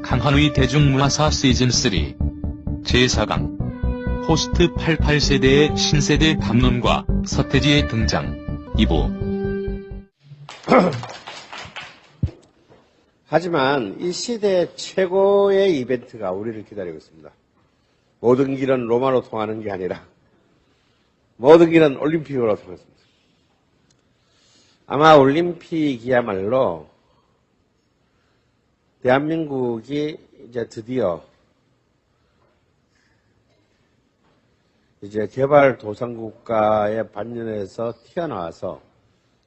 강한의 대중문화사 시즌3 제4강 호스트 88세대의 신세대 담론과 서태지의 등장 2부. 하지만 이 시대 최고의 이벤트가 우리를 기다리고 있습니다. 모든 길은 로마로 통하는 게 아니라 모든 길은 올림픽으로 통했습니다. 아마 올림픽이야말로 대한민국이 이제 드디어 이제 개발도상국가의 반열에서 튀어나와서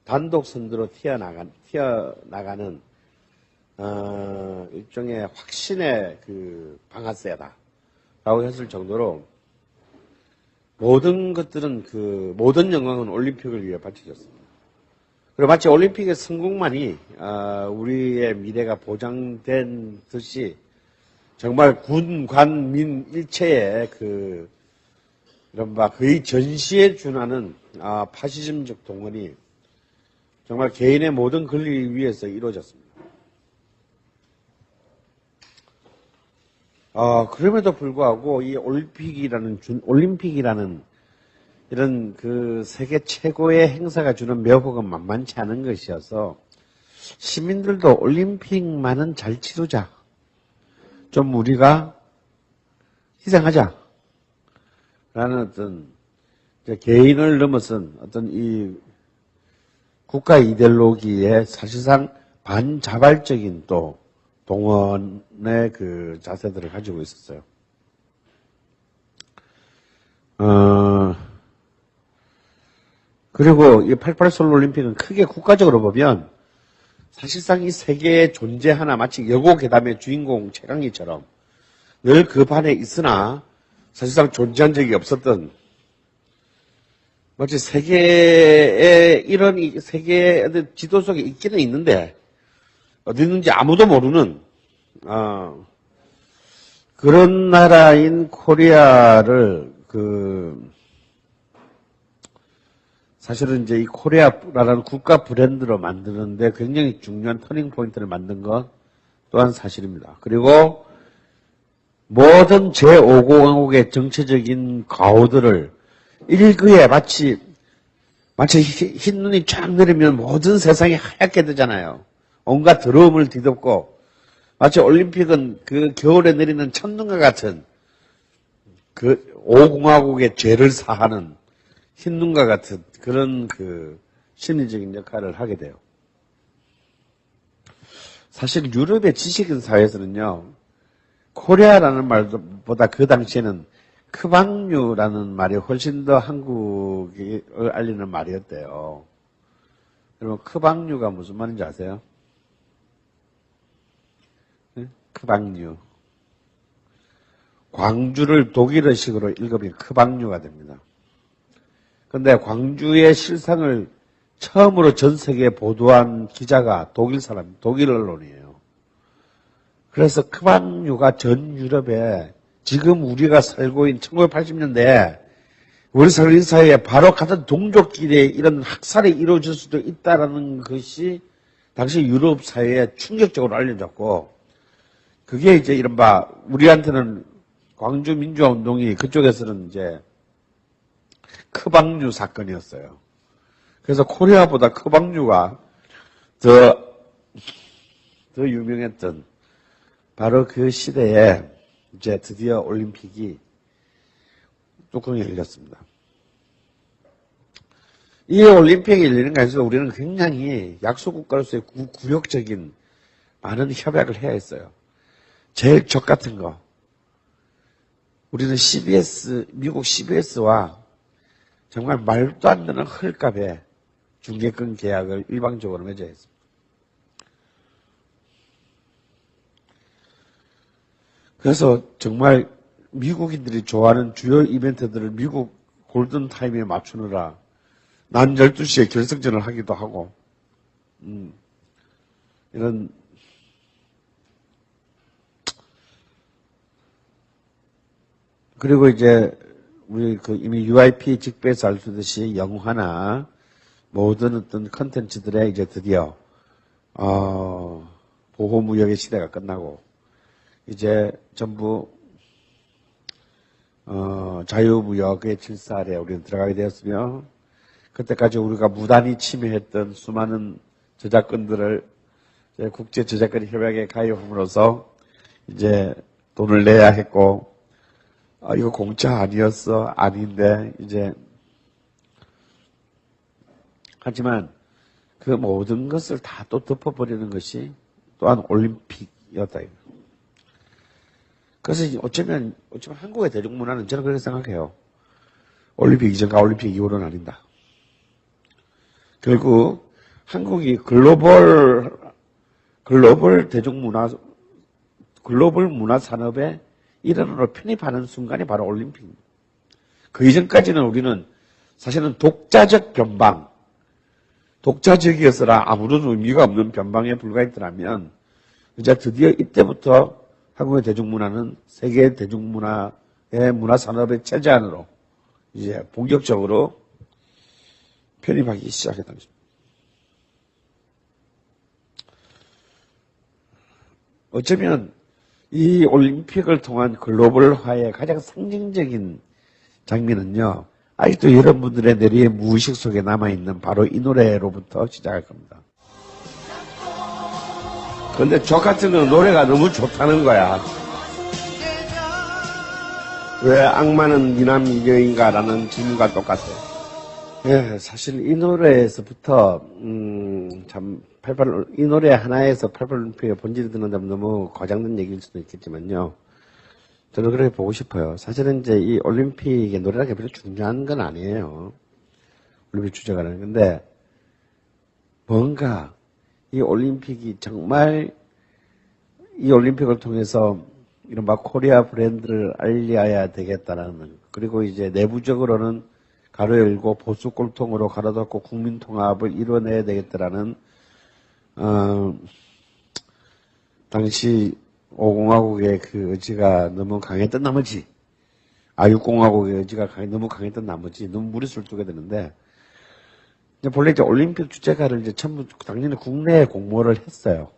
단독 선두로 튀어나가는 일종의 확신의 그 방아쇠다라고 했을 정도로 모든 것들은 모든 영광은 올림픽을 위해 바쳐졌습니다. 그리고 마치 올림픽의 성공만이 우리의 미래가 보장된 듯이 정말 군, 관, 민 일체의 이른바 거의 전시에 준하는 파시즘적 동원이 정말 개인의 모든 권리 위에서 이루어졌습니다. 그럼에도 불구하고 이 올림픽이라는 이런 세계 최고의 행사가 주는 묘복은 만만치 않은 것이어서 시민들도 올림픽만은 잘 치르자. 좀 우리가 희생하자. 라는 어떤 개인을 넘어선 어떤 이 국가 이데올로기의 사실상 반자발적인 또 동원의 자세들을 가지고 있었어요. 그리고 이 88 서울올림픽은 크게 국가적으로 보면 사실상 이 세계의 존재 하나 마치 여고괴담의 주인공 최강희처럼 늘 그 반에 있으나 사실상 존재한 적이 없었던 마치 세계의 세계의 지도 속에 있기는 있는데 어디 있는지 아무도 모르는 그런 나라인 코리아를 사실은 이제 이 코리아라는 국가 브랜드로 만드는데 굉장히 중요한 터닝 포인트를 만든 것 또한 사실입니다. 그리고 모든 제5공화국의 정치적인 가오들을 일그에 마치 흰눈이 쫙 내리면 모든 세상이 하얗게 되잖아요. 온갖 더러움을 뒤덮고 마치 올림픽은 겨울에 내리는 첫눈과 같은 5공화국의 죄를 사하는 흰눈과 같은 그런 심리적인 역할을 하게 돼요. 사실 유럽의 지식인 사회에서는요, 코리아라는 말보다 그 당시에는 크방류라는 말이 훨씬 더 한국을 알리는 말이었대요. 여러분, 크방류가 무슨 말인지 아세요? 네? 크방류. 광주를 독일어식으로 읽으면 크방류가 됩니다. 그런데 광주의 실상을 처음으로 전 세계에 보도한 기자가 독일 언론이에요. 그래서 크방류가 전 유럽에 지금 우리가 살고 있는 1980년대에 우리 사회에 바로 같은 동족끼리 이런 학살이 이루어질 수도 있다는 것이 당시 유럽 사회에 충격적으로 알려졌고, 그게 이제 이른바 우리한테는 광주 민주화 운동이 그쪽에서는 이제 크방류 사건이었어요. 그래서 코리아보다 크방류가 더 유명했던 바로 그 시대에 이제 드디어 올림픽이 뚜껑이 열렸습니다. 이 올림픽이 열리는 것에서 우리는 굉장히 약소국가로서의 굴욕적인 많은 협약을 해야 했어요. 제일 적 같은 거. 우리는 미국 CBS와 정말 말도 안 되는 헐값에 중계권 계약을 일방적으로 맺어야 했습니다. 그래서 정말 미국인들이 좋아하는 주요 이벤트들을 미국 골든타임에 맞추느라 낮 12시에 결승전을 하기도 하고, 이런 그리고 이제 우리 이미 UIP 직배에서 알 수 있듯이 영화나 모든 어떤 컨텐츠들에 이제 드디어, 보호무역의 시대가 끝나고, 이제 전부, 자유무역의 질서 아래 우리는 들어가게 되었으며, 그때까지 우리가 무단히 침해했던 수많은 저작권들을 국제 저작권 협약에 가입함으로써 이제 돈을 내야 했고, 이거 공짜 아니었어. 아닌데, 이제. 하지만 그 모든 것을 다 또 덮어버리는 것이 또한 올림픽이었다. 그래서 어쩌면 한국의 대중문화는 저는 그렇게 생각해요. 올림픽 이전과 올림픽 이후로는 아닌다. 결국 한국이 글로벌 대중문화, 글로벌 문화 산업의 일원으로 편입하는 순간이 바로 올림픽입니다. 그 이전까지는 우리는 사실은 독자적 변방, 독자적이었으나 아무런 의미가 없는 변방에 불과했더라면 이제 드디어 이때부터 한국의 대중문화는 세계 대중문화의 문화산업의 체제 안으로 이제 본격적으로 편입하기 시작했다는 것입니다. 어쩌면 이 올림픽을 통한 글로벌화의 가장 상징적인 장면은요, 아직도 여러분들의 내리의 무의식 속에 남아있는 바로 이 노래로부터 시작할 겁니다. 그런데 저 같은 경우는 노래가 너무 좋다는 거야. 왜 악마는 미남 미녀인가라는 질문과 똑같아요. 예, 사실 이 노래에서부터 이 노래 하나에서 88올림픽의 본질이 드러나면 너무 과장된 얘기일 수도 있겠지만요. 저는 그렇게 보고 싶어요. 사실은 이제 이 올림픽의 노래라는 게 별로 중요한 건 아니에요. 올림픽 주제가는. 근데 뭔가 이 올림픽이 정말 이 올림픽을 통해서 이른바 코리아 브랜드를 알려야 되겠다라는, 그리고 이제 내부적으로는 가로 열고 보수 꼴통으로 가로 닫고 국민 통합을 이뤄내야 되겠다라는 당시 5공화국의 그 의지가 너무 강했던 나머지, 6공화국의 의지가 너무 강했던 나머지 너무 무리수를 두게 되는데, 본래 이제 올림픽 주제가를 이제 전부 당연히 국내에 공모를 했어요.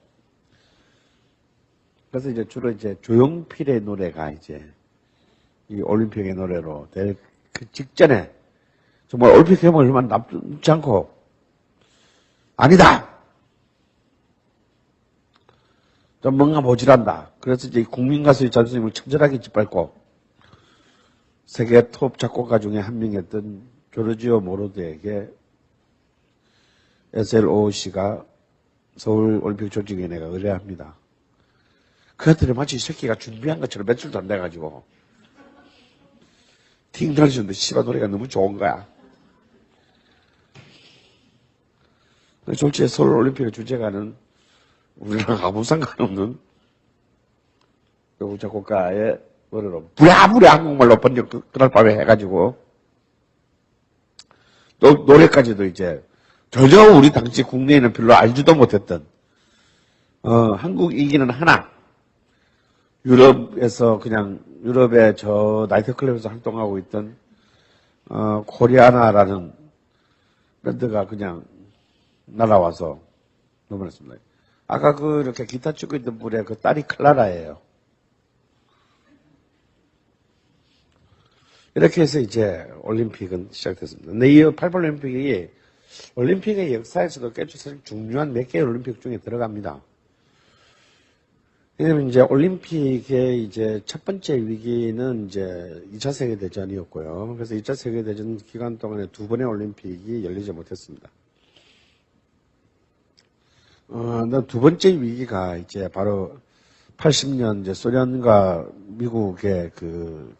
그래서 이제 주로 이제 조용필의 노래가 이제 이 올림픽의 노래로 될 그 직전에 정말 올림픽 해먹을 만 남지 않고, 아니다! 좀 뭔가 모질한다. 그래서 이제 국민 가수의 자존심을 처절하게 짓밟고, 세계 톱 작곡가 중에 한 명이었던 조르지오 모로드에게 SLOC가 서울 올림픽 조직위원회가 의뢰합니다. 그것들이 마치 이 새끼가 준비한 것처럼 며칠도 안 돼가지고, 팅 던지는데 씨발 노래가 너무 좋은 거야. 솔직히 서울 올림픽의 주제가는 우리랑 아무 상관없는 외국 작곡가의 노래로 부랴부랴 한국말로 번역 그날 밤에 해가지고, 또 노래까지도 이제 전혀 우리 당시 국내에는 별로 알지도 못했던 한국 이기는 하나, 유럽에서 그냥 유럽의 저 나이트클럽에서 활동하고 있던 코리아나라는 밴드가 그냥 날아와서 넘어졌습니다. 아까 이렇게 기타 치고 있던 분의 그 딸이 클라라예요. 이렇게 해서 이제 올림픽은 시작됐습니다. 근데 이 88올림픽이 올림픽의 역사에서도 꽤 사실 중요한 몇 개의 올림픽 중에 들어갑니다. 왜냐면 이제 올림픽의 이제 첫 번째 위기는 이제 2차 세계대전이었고요. 그래서 2차 세계대전 기간 동안에 두 번의 올림픽이 열리지 못했습니다. 두 번째 위기가 이제 바로 80년 이제 소련과 미국의 그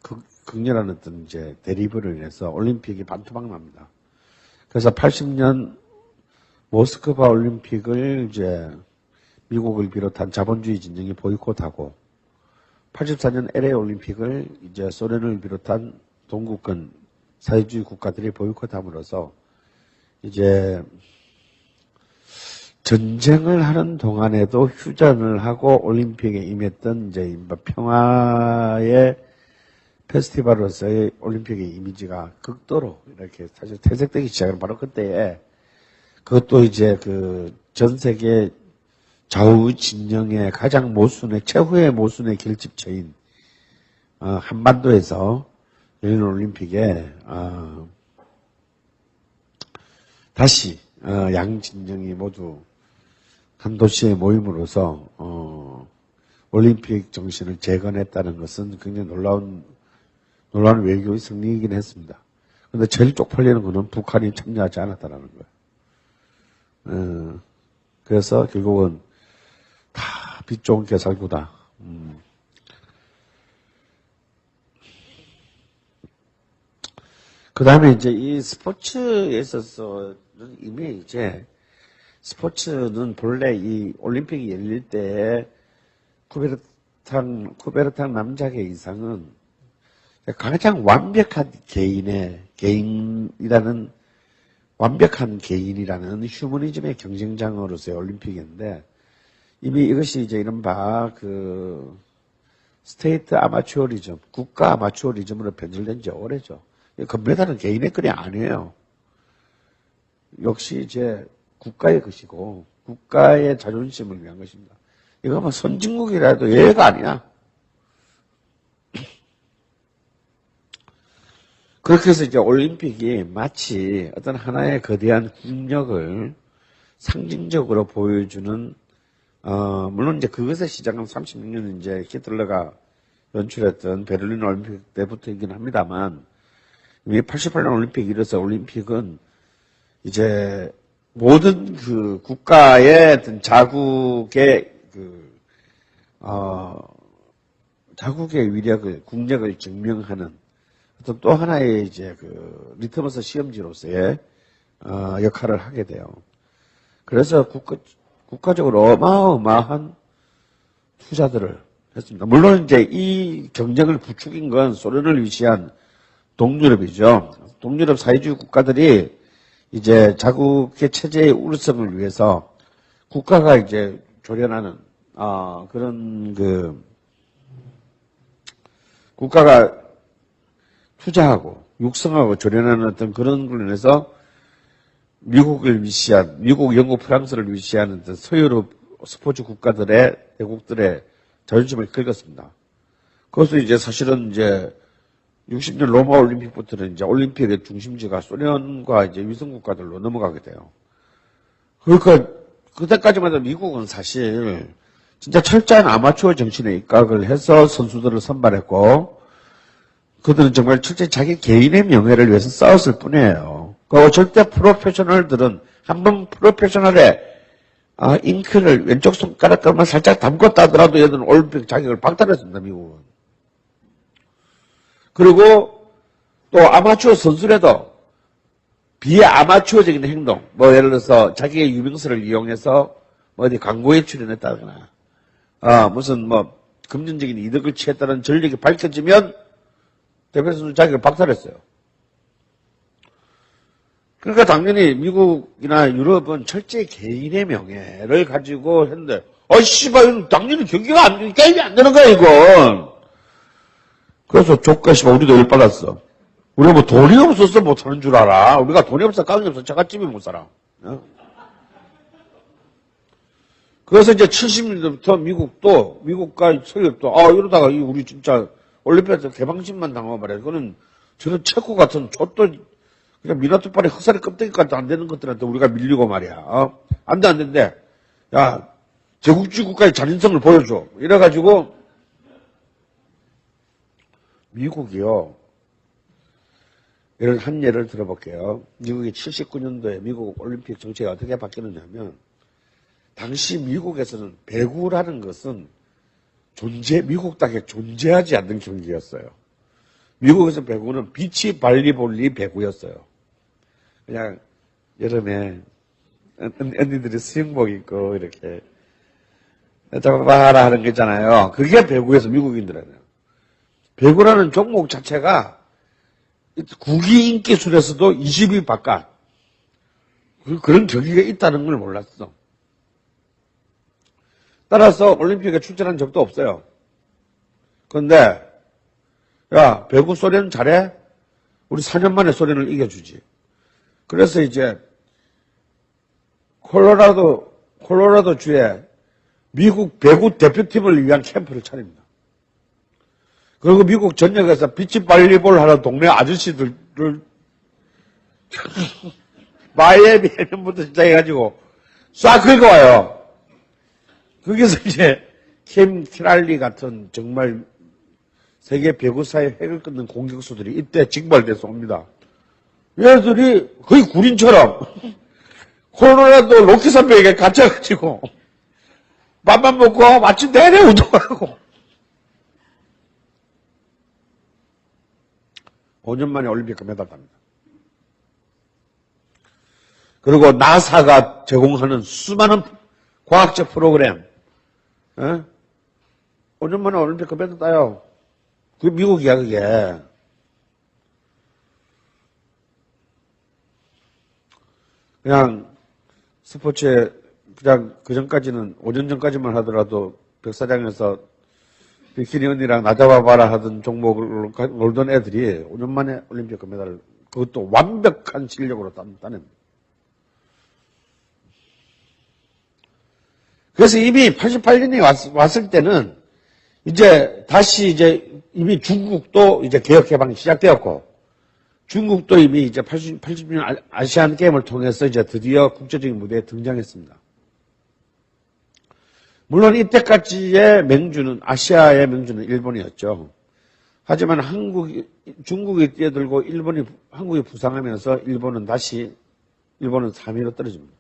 극렬한 어떤 이제 대립으로 인해서 올림픽이 반토막 납니다. 그래서 80년 모스크바 올림픽을 이제 미국을 비롯한 자본주의 진영이 보이콧하고, 84년 LA 올림픽을 이제 소련을 비롯한 동구권 사회주의 국가들이 보이콧함으로써 이제 전쟁을 하는 동안에도 휴전을 하고 올림픽에 임했던 이제 평화의 페스티벌로서의 올림픽의 이미지가 극도로 이렇게 사실 퇴색되기 시작한 바로 그때에 그것도 이제 그 전 세계 좌우 진영의 가장 모순의 최후의 모순의 결집처인 한반도에서 열린 올림픽에 다시 양 진영이 모두 한 도시의 모임으로서 올림픽 정신을 재건했다는 것은 굉장히 놀라운 외교의 승리이긴 했습니다. 그런데 제일 쪽팔리는 것은 북한이 참여하지 않았다는 거예요. 그래서 결국은 다 빛 좋은 개살구다. 그 다음에 이제 이 스포츠에 있어서는 이미 이제 스포츠는 본래 이 올림픽이 열릴 때 쿠베르탕 남작의 이상은 가장 완벽한 완벽한 개인이라는 휴머니즘의 경쟁장으로서의 올림픽인데 이미 이것이 이제 이른바 스테이트 아마추어리즘, 국가 아마추어리즘으로 변질된 지 오래죠. 금메달은 개인의 것이 아니에요. 역시 이제 국가의 것이고 국가의 자존심을 위한 것입니다. 이거 뭐 선진국이라도 예외가 아니야. 그렇게 해서 이제 올림픽이 마치 어떤 하나의 거대한 국력을 상징적으로 보여주는, 물론 이제 그것의 시작은 36년 이제 히틀러가 연출했던 베를린 올림픽 때부터이긴 합니다만, 이미 88년 올림픽 이래서 올림픽은 이제 모든 그 국가의 어떤 자국의 자국의 위력을, 국력을 증명하는 어떤 또 하나의 이제 리트머스 시험지로서의 역할을 하게 돼요. 그래서 국가적으로 어마어마한 투자들을 했습니다. 물론 이제 이 경쟁을 부추긴 건 소련을 위시한 동유럽이죠. 동유럽 사회주의 국가들이 이제 자국의 체제의 우월성을 위해서 국가가 이제 조련하는 그런 국가가 투자하고 육성하고 조련하는 어떤 그런 걸로 인해서 미국, 영국, 프랑스를 위시하는 서유럽 스포츠 대국들의 자존심을 긁었습니다. 그것도 이제 사실은 이제 60년 로마 올림픽부터는 이제 올림픽의 중심지가 소련과 이제 위성국가들로 넘어가게 돼요. 그러니까 그때까지만 해도 미국은 사실 진짜 철저한 아마추어 정신에 입각을 해서 선수들을 선발했고 그들은 정말 철저히 자기 개인의 명예를 위해서 싸웠을 뿐이에요. 그 절대 프로페셔널들은 한번 프로페셔널의 잉크를 왼쪽 손가락으로만 살짝 담궜다 하더라도 얘들은 올림픽 자격을 박탈했습니다, 미국은. 그리고 또 아마추어 선수라도 비아마추어적인 행동, 뭐 예를 들어서 자기의 유명세를 이용해서 뭐 어디 광고에 출연했다거나, 무슨 뭐 금전적인 이득을 취했다는 전력이 밝혀지면 대표 선수 자격을 박탈했어요. 그러니까 당연히 미국이나 유럽은 철저히 개인의 명예를 가지고 했는데, 씨발, 당연히 게임이 안 되는 거야, 이건. 그래서 조카씨발, 우리도 열받았어. 우리가 뭐 돈이 없어서 못하는 줄 알아. 우리가 돈이 없어, 깡이 없어, 저갓집이 못 살아. 그래서 이제 70년대부터 미국과 서유럽도, 이러다가 우리 진짜 올림픽에서 개방신만 당하고 말이야. 그거는 저런 체코 같은 좆도 그냥 미나토파리 흑살이 껍데기까지 안 되는 것들한테 우리가 밀리고 말이야. 안 된대. 야, 제국주의 국가의 잔인성을 보여줘. 이래가지고 미국이요. 한 예를 들어볼게요. 미국이 79년도에 미국 올림픽 정책이 어떻게 바뀌었냐면 당시 미국에서는 배구라는 것은 미국 땅에 존재하지 않는 경기였어요. 미국에서 배구는 비치 발리볼리 배구였어요. 그냥 여름에 언니들이 수영복 입고 이렇게 잡아봐라 하는 거 있잖아요. 그게 배구에서 미국인들은. 배구라는 종목 자체가 국위 인기술에서도 20위 바깥. 그런 경기가 있다는 걸 몰랐어. 따라서 올림픽에 출전한 적도 없어요. 그런데 야, 배구 소련 잘해? 우리 4년 만에 소련을 이겨주지. 그래서 이제 콜로라도 주에 미국 배구 대표팀을 위한 캠프를 차립니다. 그리고 미국 전역에서 비치 발리볼 하는 동네 아저씨들을 마이애미 해변부터 시작해가지고 싹 긁어와요. 거기서 이제 캠 키랄리 같은 정말 세계 배구사의 획을 끊는 공격수들이 이때 징발돼서 옵니다. 얘들이 거의 구린처럼 콜로라도 로키 선배에게 갇혀가지고 밥만 먹고 마침 내내 운동하고 5년 만에 올림픽 금메달 탑니다. 그리고 나사가 제공하는 수많은 과학적 프로그램 5년 만에 올림픽 금메달 따요. 그게 미국이야 그게. 그냥 스포츠에 그냥 그 전까지는 5년 전까지만 하더라도 백사장에서 비키니 언니랑 나 잡아봐라 하던 종목을 놀던 애들이 5년 만에 올림픽 금메달을 그것도 완벽한 실력으로 따냅니다. 그래서 이미 88년에 왔을 때는 이제 다시 이제 이미 중국도 이제 개혁 개방이 시작되었고 중국도 이미 이제 80년 아시안 게임을 통해서 이제 드디어 국제적인 무대에 등장했습니다. 물론 이때까지의 맹주는 아시아의 맹주는 일본이었죠. 하지만 중국이 뛰어들고 한국이 부상하면서 일본은 3위로 떨어집니다.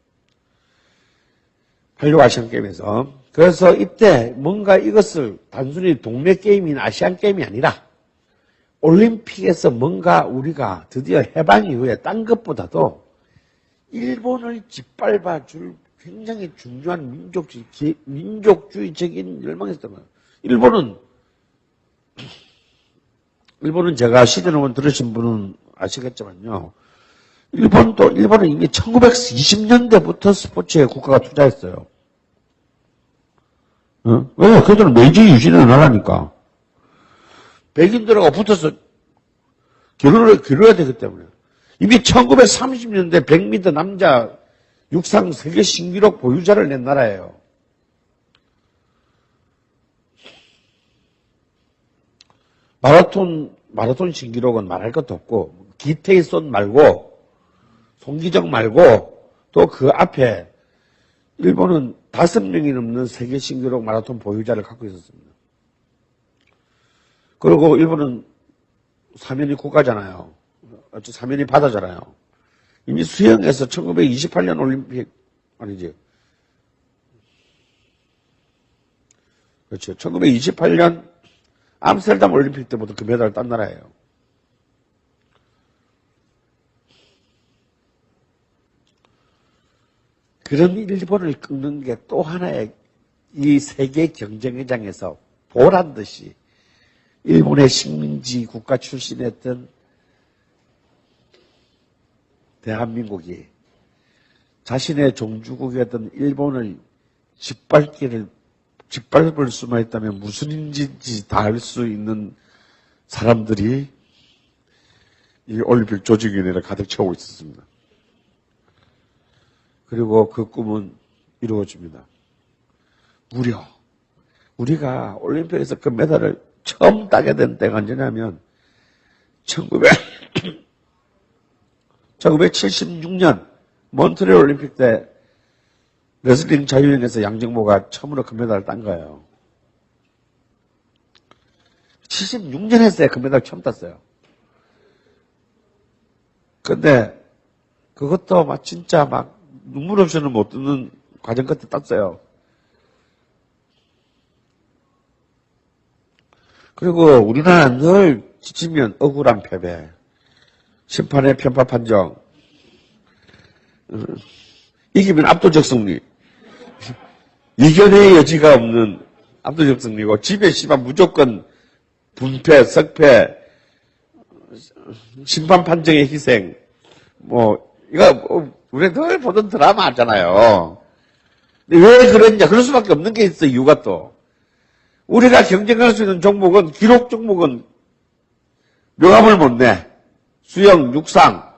86 아시안 게임에서. 그래서 이때 뭔가 이것을 단순히 동네 게임인 아시안 게임이 아니라 올림픽에서 뭔가 우리가 드디어 해방 이후에 딴 것보다도 일본을 짓밟아 줄 굉장히 중요한 민족주의적인 열망이 있었던 거예요. 일본은 제가 시대논문 들으신 분은 아시겠지만요. 일본은 이미 1920년대부터 스포츠에 국가가 투자했어요. 왜? 그들은 메이지 유신을 하라니까. 백인들하고 붙어서 기르야 되기 때문에. 이미 1930년대 100m 남자 육상 세계 신기록 보유자를 낸 나라예요. 마라톤 신기록은 말할 것도 없고, 기태이손 말고, 송기정 말고, 또 그 앞에 일본은 5명이 넘는 세계 신기록 마라톤 보유자를 갖고 있었습니다. 그리고 일본은 사면이 국가잖아요. 사면이 바다잖아요. 이미 수영에서 1928년 올림픽, 아니지. 그렇죠. 1928년 암스테르담 올림픽 때부터 금메달을 딴 나라예요. 그런 일본을 꺾는 게 또 하나의 이 세계 경쟁회장에서 보란 듯이 일본의 식민지 국가 출신이었던 대한민국이 자신의 종주국이었던 일본을 짓밟을 수만 있다면 무슨 일인지 다 알 수 있는 사람들이 이 올림픽 조직위원회를 가득 채우고 있었습니다. 그리고 그 꿈은 이루어집니다. 무려 우리가 올림픽에서 금메달을 처음 따게 된 때가 언제냐면 1976년 몬트리올 올림픽 때 레슬링 자유형에서 양정모가 처음으로 금메달을 딴 거예요. 76년에 금메달 처음 땄어요. 근데 그것도 진짜 눈물 없이는 못 듣는 과정 끝에 땄어요. 그리고 우리나라는 늘 지치면 억울한 패배, 심판의 편파 판정, 이기면 압도적 승리, 이견의 여지가 없는 압도적 승리고 집에 무조건 분패, 석패, 심판 판정의 희생, 이거 우리 늘 보던 드라마잖아요. 근데 왜 그러냐? 그럴 수밖에 없는 게 있어, 이유가 또. 우리가 경쟁할 수 있는 종목은, 기록 종목은 명함을 못 내. 수영, 육상,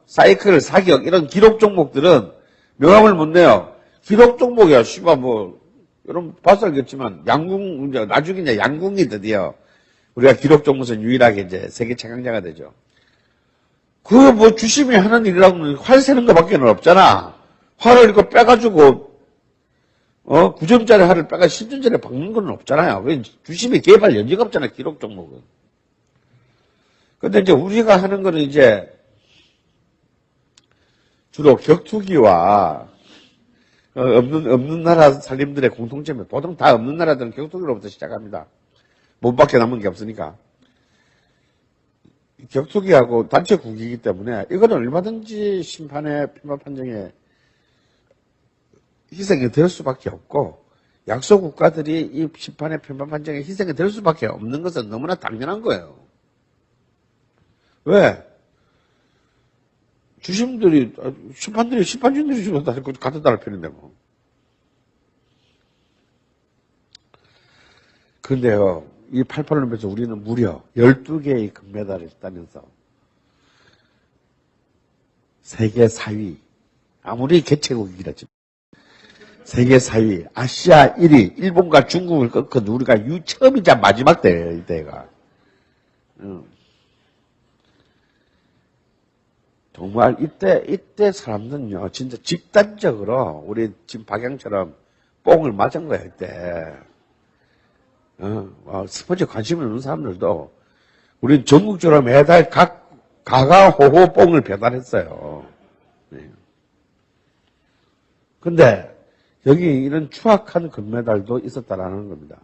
사이클, 사격, 이런 기록 종목들은 명함을 못 내요. 기록 종목이야. 씨발, 여러분 봐서 알겠지만, 나중에 이제 양궁이 드디어 우리가 기록 종목에서 유일하게 이제 세계 최강자가 되죠. 주심이 하는 일이라고는 활 세는 것밖에 없잖아. 활을 이거 빼가지고, 9점짜리 활을 빼가 10점짜리 박는 건 없잖아요. 왜 주심이 개발 여지가 없잖아, 기록 종목은. 근데 이제 우리가 하는 거는 이제 주로 격투기와 없는 나라 살림들의 공통점이 보통 다 없는 나라들은 격투기로부터 시작합니다. 몸밖에 남은 게 없으니까. 격투기하고 단체 국기이기 때문에 이거는 얼마든지 심판의 편파 판정에 희생이 될 수밖에 없고 약소 국가들이 이 심판의 편파 판정에 희생이 될 수밖에 없는 것은 너무나 당연한 거예요. 왜? 심판진들이 지금 같은 나라 편인데 뭐. 근데요, 이 88올림픽에서 우리는 무려 12개의 금메달을 따면서 세계 4위, 아무리 개최국이라지만 세계 4위, 아시아 1위, 일본과 중국을 꺾은 우리가 처음이자 마지막 때예요, 이때가. 정말 이때 사람들은요, 진짜 집단적으로 우리 지금 박양처럼 뽕을 맞은 거야, 이때. 스포츠에 관심 있는 사람들도 우리 전국적으로 매달 가가호호 뽕을 배달했어요. 네. 근데 여기 이런 추악한 금메달도 있었다라는 겁니다.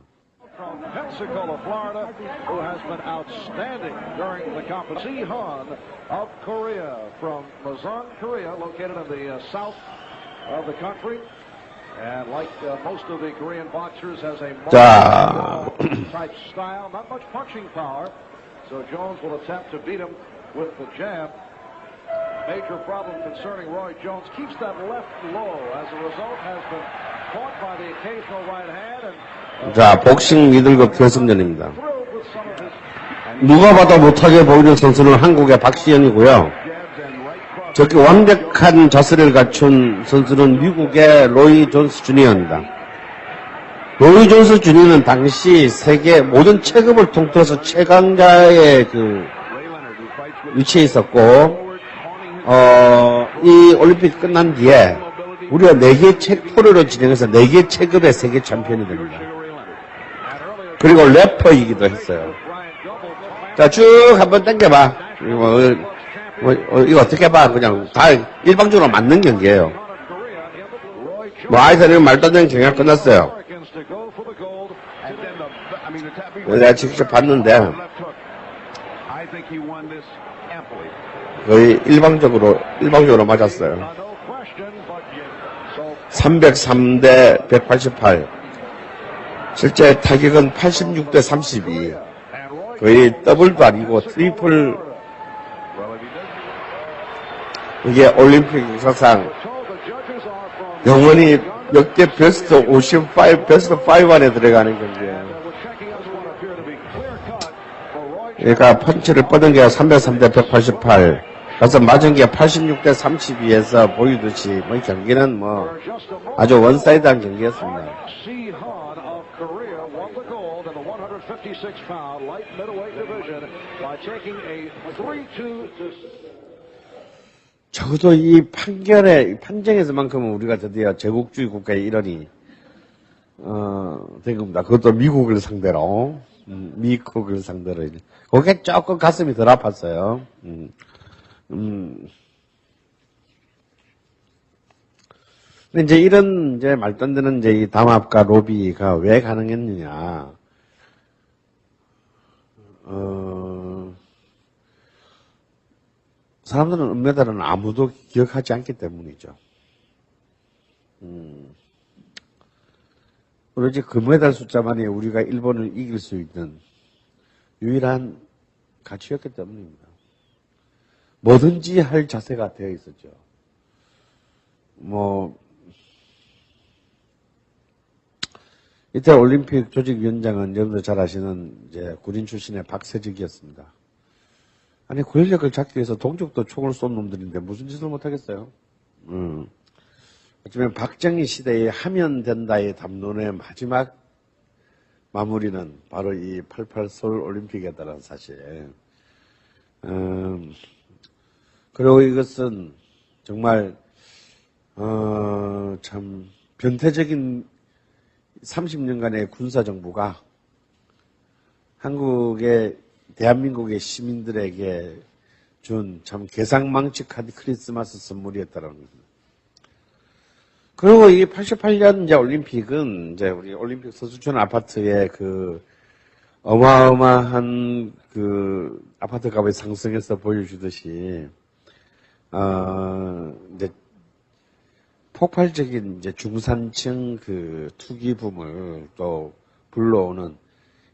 Pensacola, Florida, who has been outstanding during the competition. Sihan of Korea, from Masan, Korea, located in the south of the country. And like most of the Korean boxers, has a type style, not much punching power. So Jones will attempt to beat him with the jab. Major problem concerning Roy Jones, keeps that left low. As a result, has been caught by the occasional right hand. And 자, 복싱 미들급 결승전입니다. 누가 봐도 못하게 보이는 선수는 한국의 박시현이고요. 저렇게 완벽한 자세를 갖춘 선수는 미국의 로이 존스 주니어입니다. 로이 존스 주니어는 당시 세계 모든 체급을 통틀어서 최강자의 위치에 있었고, 이 올림픽 끝난 뒤에 우리가 4개 토르로 진행해서 4개 체급의 세계 챔피언이 됩니다. 그리고 래퍼이기도 했어요. 자, 쭉 한번 당겨봐. 이거 어떻게 봐? 그냥 다 일방적으로 맞는 경기예요. 아이들은 말도 안 되는 경기가 끝났어요. 내가 직접 봤는데 거의 일방적으로 맞았어요. 303대 188. 실제 타격은 86대 32. 거의 더블도 아니고 트리플. 이게 올림픽 역사상 영원히 역대 베스트 55, 베스트 5 안에 들어가는 경기예요. 그러니까 펀치를 뻗은 게 303대 188. 그래서 맞은 게 86대 32에서 보이듯이 경기는 아주 원사이드한 경기였습니다. 적어도 이 판정에서만큼은 우리가 드디어 제국주의 국가의 일원이 된 겁니다. 그것도 미국을 상대로. 거기에 조금 가슴이 덜 아팠어요. 근데 이제 이런 말도 안 되는 이 담합과 로비가 왜 가능했느냐. 사람들은 은메달은 아무도 기억하지 않기 때문이죠. 오로지 금메달 숫자만이 우리가 일본을 이길 수 있는 유일한 가치였기 때문입니다. 뭐든지 할 자세가 되어 있었죠. 이때 올림픽 조직위원장은 여러분들 잘 아시는 이제 군인 출신의 박세직이었습니다. 아니, 권력을 잡기 위해서 동족도 총을 쏜 놈들인데 무슨 짓을 못하겠어요? 어쩌면 박정희 시대에 하면 된다의 담론의 마지막 마무리는 바로 이 88 서울 올림픽이었다는 사실. 그리고 이것은 정말, 참, 변태적인 30년간의 군사정부가 대한민국의 시민들에게 준 참 개상망측한 크리스마스 선물이었다는 겁니다. 그리고 이 88년 이제 올림픽은 이제 우리 올림픽 서수촌 아파트의 그 어마어마한 그 아파트 값의 상승에서 보여주듯이, 이제 폭발적인 이제 중산층 그 투기붐을 또 불러오는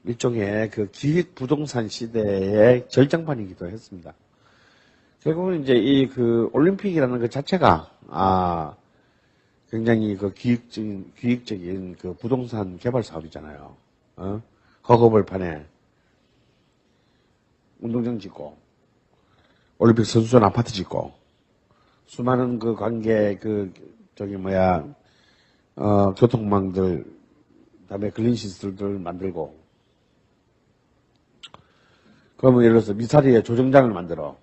일종의 그 기획 부동산 시대의 절정판이기도 했습니다. 결국은 이제 이 그 올림픽이라는 것 자체가, 굉장히 그 기획적인 그 부동산 개발 사업이잖아요. 허허벌판에 운동장 짓고, 올림픽 선수촌 아파트 짓고, 수많은 그 관계 교통망들, 그다음에 글린시스들을 만들고, 그러면 예를 들어서 미사리에 조정장을 만들어.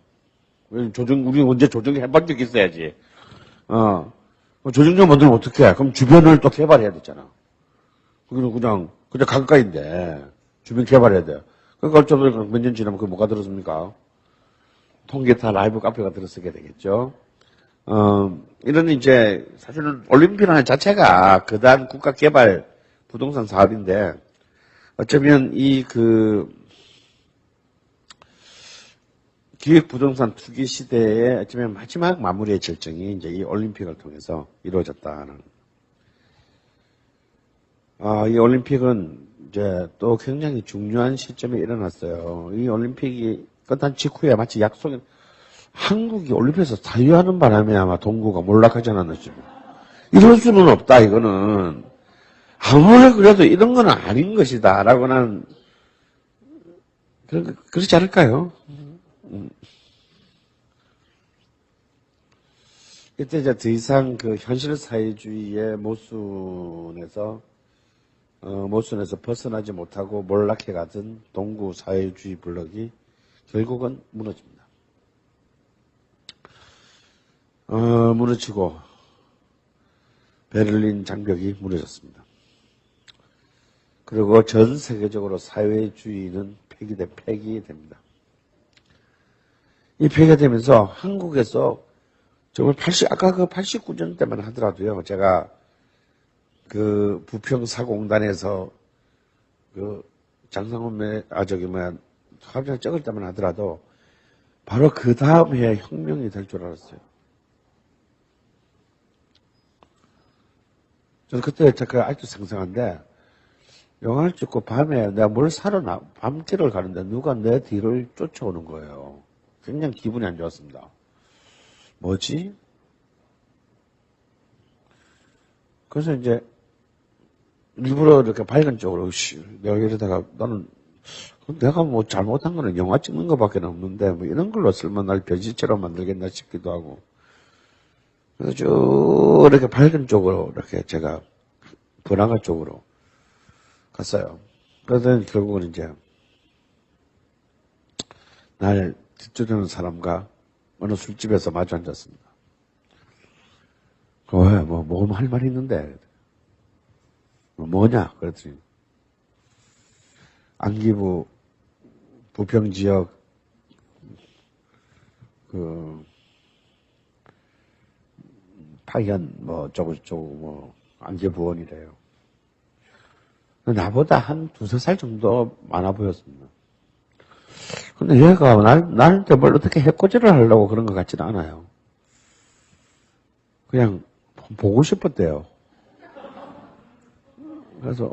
우리 언제 조정해본 적 있어야지. 조정장 만들면 어떡해? 그럼 주변을 또 개발해야 되잖아. 거기는 그냥 가까이인데, 주변 개발해야 돼. 그러니까 어쩌면 몇 년 지나면 그게 뭐가 들었습니까? 통기타 라이브 카페가 들어서게 되겠죠. 이런 이제, 사실은 올림픽이라는 자체가 그다음 국가 개발 부동산 사업인데, 어쩌면 기획 부동산 투기 시대의 어쩌면 마지막 마무리의 절정이 이제 이 올림픽을 통해서 이루어졌다는. 이 올림픽은 이제 또 굉장히 중요한 시점에 일어났어요. 이 올림픽이 끝난 직후에 마치 한국이 올림픽에서 자유하는 바람에 아마 동구가 몰락하지 않았나 싶어요. 이럴 수는 없다, 이거는. 아무리 그래도 이런 건 아닌 것이다, 라고는, 그렇지 않을까요? 이때 이제 더 이상 그 현실 사회주의의 모순에서 벗어나지 못하고 몰락해 가던 동구 사회주의 블록이 결국은 무너집니다. 무너지고 베를린 장벽이 무너졌습니다. 그리고 전 세계적으로 사회주의는 폐기됩니다. 이 폐기되면서 한국에서 정말 아까 그 89년 때만 하더라도요, 제가 그 부평사공단에서 그 장상훈 화병 적을 때만 하더라도 바로 그 다음 해에 혁명이 될 줄 알았어요. 저는 그때 제가 아직도 상상한데, 영화를 찍고 밤에 내가 뭘 사러 밤길을 가는데 누가 내 뒤를 쫓아오는 거예요. 굉장히 기분이 안 좋았습니다. 뭐지? 그래서 이제 일부러 이렇게 밝은 쪽으로 내가 이러다가 내가 뭐 잘못한 거는 영화 찍는 것밖에 없는데 뭐 이런 걸로 설마 날 변신처럼 만들겠나 싶기도 하고, 그래서 쭉 이렇게 밝은 쪽으로 이렇게 제가 번화가 쪽으로 갔어요. 그러더니 결국은 이제 날 뒷조르는 사람과 어느 술집에서 마주 앉았습니다. 왜, 뭐 할 말이 있는데? 뭐냐? 그랬더니, 안기부, 부평 지역, 파견, 안개부원이래요. 나보다 한 2-3살 정도 많아 보였습니다. 근데 얘가 나한테 뭘 어떻게 해코지를 하려고 그런 것 같지는 않아요. 그냥 보고 싶었대요. 그래서,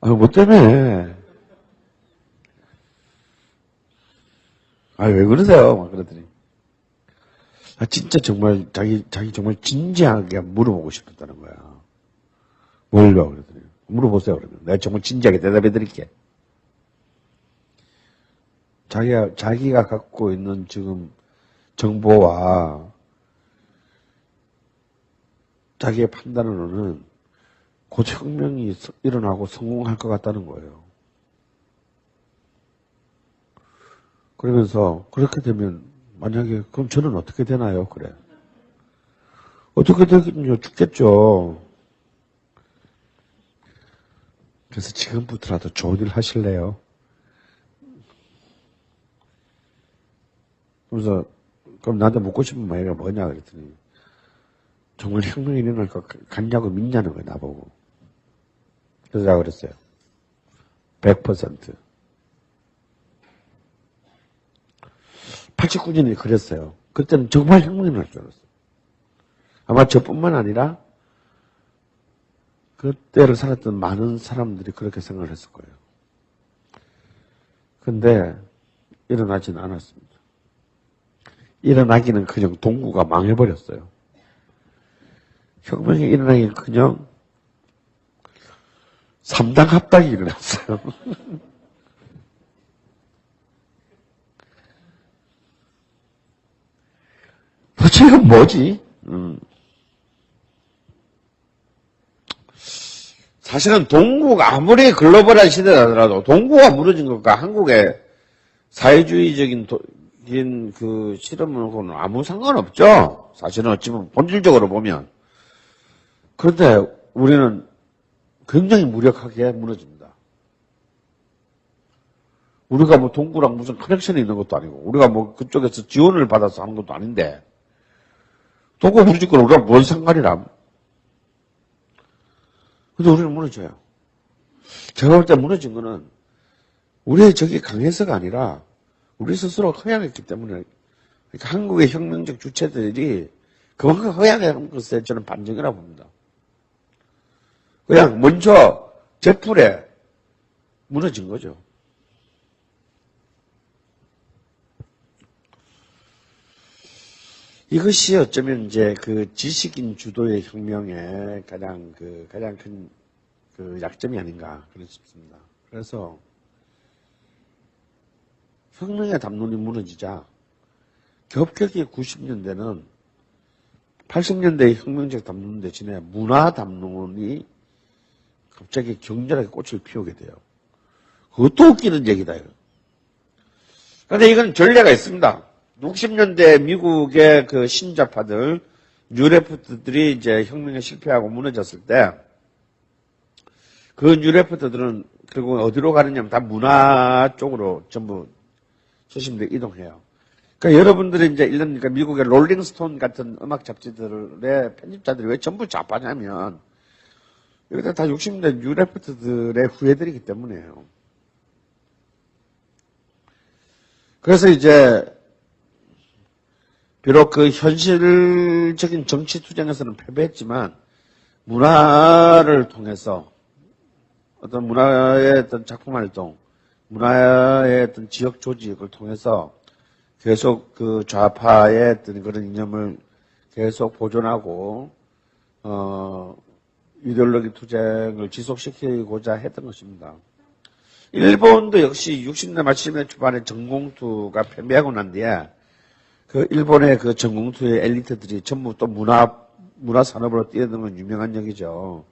뭐 때문에? 왜 그러세요? 막 그러더니. 진짜 자기 정말 진지하게 물어보고 싶었다는 거야. 뭘요? 그러더니. 물어보세요, 그러면. 내가 정말 진지하게 대답해 드릴게. 자기가 갖고 있는 지금 정보와 자기의 판단으로는 곧 혁명이 일어나고 성공할 것 같다는 거예요. 그러면서 그렇게 되면 만약에 그럼 저는 어떻게 되나요? 그래. 어떻게 되겠냐? 죽겠죠. 그래서 지금부터라도 좋은 일 하실래요? 그래서 그럼 나한테 묻고 싶은 말이 뭐냐 그랬더니 정말 혁명이 일어날 것 같냐고 믿냐는 거예요, 나보고. 그래서 제가 그랬어요. 100%. 89년에 그랬어요. 그때는 정말 혁명이 날 줄 알았어요. 아마 저뿐만 아니라 그때를 살았던 많은 사람들이 그렇게 생각을 했을 거예요. 근데 일어나지는 않았습니다. 일어나기는커녕 동구가 망해버렸어요. 혁명이 일어나기는커녕 3당 합당이 일어났어요. 도대체 이건 뭐지? 사실은 동구가 아무리 글로벌한 시대라더라도 동구가 무너진 것과 한국의 사회주의적인 그 실험하고는 아무 상관없죠. 사실은 어찌 보면 본질적으로 보면. 그런데 우리는 굉장히 무력하게 무너집니다. 우리가 뭐 동구랑 무슨 커넥션이 있는 것도 아니고 우리가 뭐 그쪽에서 지원을 받아서 하는 것도 아닌데 동구 무너질 건 우리가 뭔 상관이람. 근데 우리는 무너져요. 제가 볼 때 무너진 거는 우리의 적이 강해서가 아니라 우리 스스로 허약했기 때문에 그러니까 한국의 혁명적 주체들이 그만큼 허약한 것에 저는 반증이라고 봅니다. 그냥 먼저 제풀에 무너진 거죠. 이것이 어쩌면 이제 그 지식인 주도의 혁명의 가장 큰 그 약점이 아닌가 그런 싶습니다. 그래서 혁명의 담론이 무너지자 겹겹이 90년대는 80년대의 혁명적 담론 대신에 문화 담론이 갑자기 격렬하게 꽃을 피우게 돼요. 그것도 웃기는 얘기다. 그런데 이건 전례가 있습니다. 60년대 미국의 그 신자파들, 뉴레프트들이 이제 혁명에 실패하고 무너졌을 때, 그 뉴레프트들은 결국 어디로 가느냐면 다 문화 쪽으로 전부 소심들이 이동해요. 그러니까 여러분들이 이제 그러니까 미국의 롤링스톤 같은 음악 잡지들의 편집자들이 왜 전부 좌파냐면, 여기다 다 60년대 뉴레프트들의 후예들이기 때문이에요. 그래서 이제, 비록 그 현실적인 정치 투쟁에서는 패배했지만, 문화를 통해서 어떤 문화의 어떤 작품 활동, 문화의 어떤 지역 조직을 통해서 계속 그 좌파의 어떤 그런 이념을 계속 보존하고, 이데올로기 투쟁을 지속시키고자 했던 것입니다. 일본도 역시 60년대 말 70년대 초반에 전공투가 패배하고 난 뒤에 그 일본의 그 전공투의 엘리트들이 전부 또 문화 산업으로 뛰어드는 건 유명한 얘기죠.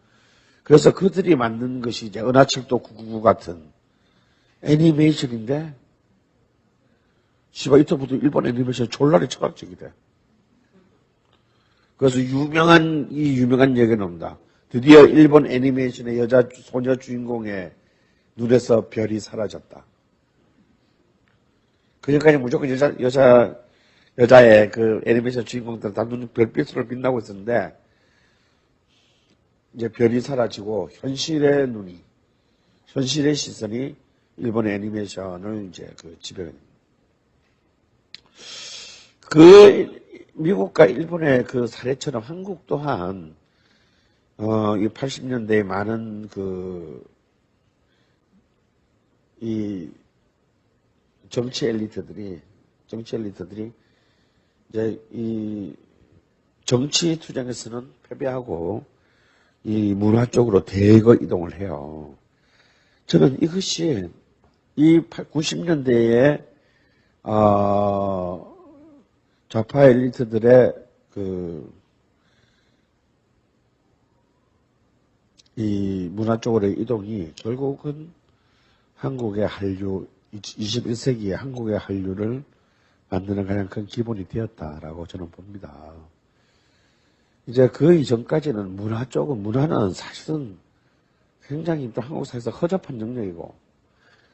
그래서 그들이 만든 것이 이제 은하철도 999 같은 애니메이션인데, 씨발, 이때부터 일본 애니메이션 졸라리 철학적이 돼. 그래서 유명한 얘기가 나옵니다. 드디어 일본 애니메이션의 소녀 주인공의 눈에서 별이 사라졌다. 그전까지 무조건 여자의 그 애니메이션 주인공들은 다 눈이 별빛으로 빛나고 있었는데, 이제 별이 사라지고 현실의 시선이 일본 애니메이션을 이제 그 지배가 됩니다. 그 미국과 일본의 그 사례처럼 한국 또한 이 80년대에 많은 이 정치 엘리트들이 이제 이 정치 투쟁에서는 패배하고 이 문화 쪽으로 대거 이동을 해요. 저는 이것이 이 90년대에 좌파 엘리트들의 이 문화 쪽으로의 이동이 결국은 한국의 한류, 21세기의 한국의 한류를 만드는 가장 큰 기본이 되었다라고 저는 봅니다. 이제 그 이전까지는 문화는 사실은 굉장히 또 한국 사회에서 허접한 영역이고,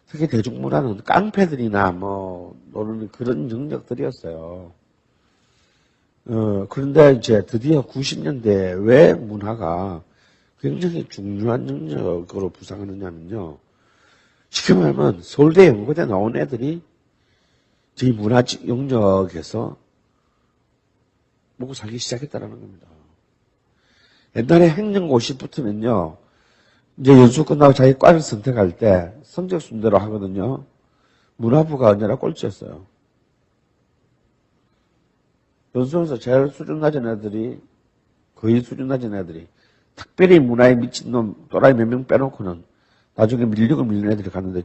특히 대중문화는 깡패들이나 노는 그런 영역들이었어요. 그런데 이제 드디어 90년대에 왜 문화가 굉장히 중요한 영역으로 부상하느냐면요. 쉽게 말하면 서울대 연고대 나온 애들이 이 문화 영역에서 먹고 살기 시작했다는 겁니다. 옛날에 행정고시 붙으면요. 이제 연수 끝나고 자기 과를 선택할 때 성적 순대로 하거든요. 문화부가 언제나 꼴찌였어요. 연수에서 제일 수준 낮은 애들이, 거의 수준 낮은 애들이, 특별히 문화에 미친 놈, 또라이 몇 명 빼놓고는 나중에 밀리고 밀린 애들이 갔는데,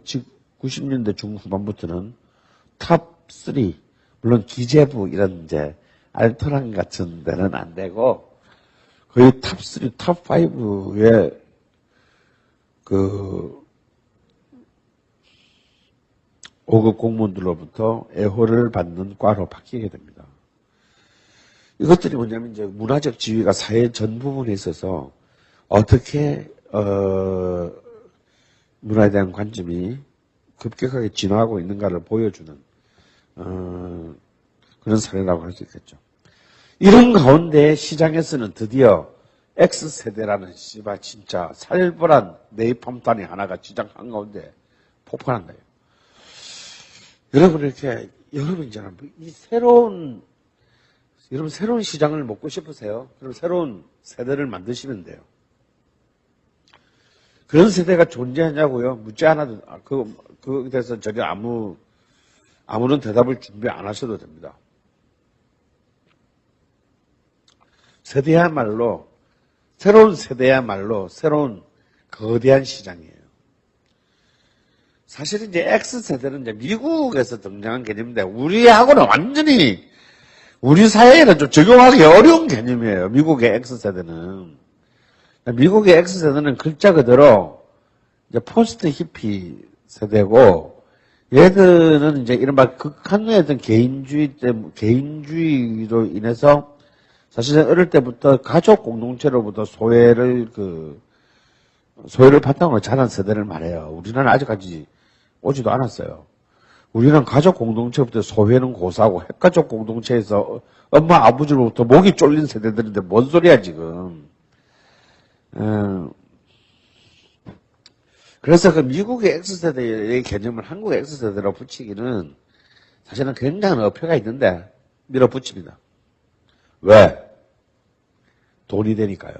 90년대 중후반부터는 탑3, 물론 기재부 이런 이제 알토란 같은 데는 안 되고, 거의 탑3, 탑5의 그 5급 공무원들로부터 애호를 받는 과로 바뀌게 됩니다. 이것들이 뭐냐면 이제 문화적 지위가 사회 전 부분에 있어서 어떻게 문화에 대한 관점이 급격하게 진화하고 있는가를 보여주는 그런 사례라고 할 수 있겠죠. 이런 가운데 시장에서는 드디어 X세대라는 진짜 살벌한 네이팜단이 하나가 시장 한가운데 폭발한다. 여러분 이제는 여러분 새로운 시장을 먹고 싶으세요? 그럼 새로운 세대를 만드시면 돼요. 그런 세대가 존재하냐고요? 묻지 않아도, 그거에 대해서 전혀 아무런 대답을 준비 안 하셔도 됩니다. 새로운 세대야말로 새로운 거대한 시장이에요. 사실 이제 X세대는 이제 미국에서 등장한 개념인데, 우리하고는 완전히, 우리 사회에는 좀 적용하기 어려운 개념이에요. 미국의 X세대는. 미국의 X세대는 글자 그대로 이제 포스트 히피 세대고, 얘들은 이제 이른바 극한의 어떤 개인주의로 인해서 사실은 어릴 때부터 가족 공동체로부터 소외를 바탕으로 자란 세대를 말해요. 우리는 아직까지 오지도 않았어요. 우리는 가족 공동체부터 소외는 고사하고 핵가족 공동체에서 엄마 아버지로부터 목이 쫄린 세대들인데 뭔 소리야 지금. 그래서 그 미국의 X세대의 개념을 한국의 X세대로 붙이기는 사실은 굉장한 어폐가 있는데 밀어붙입니다. 왜? 돈이 되니까요.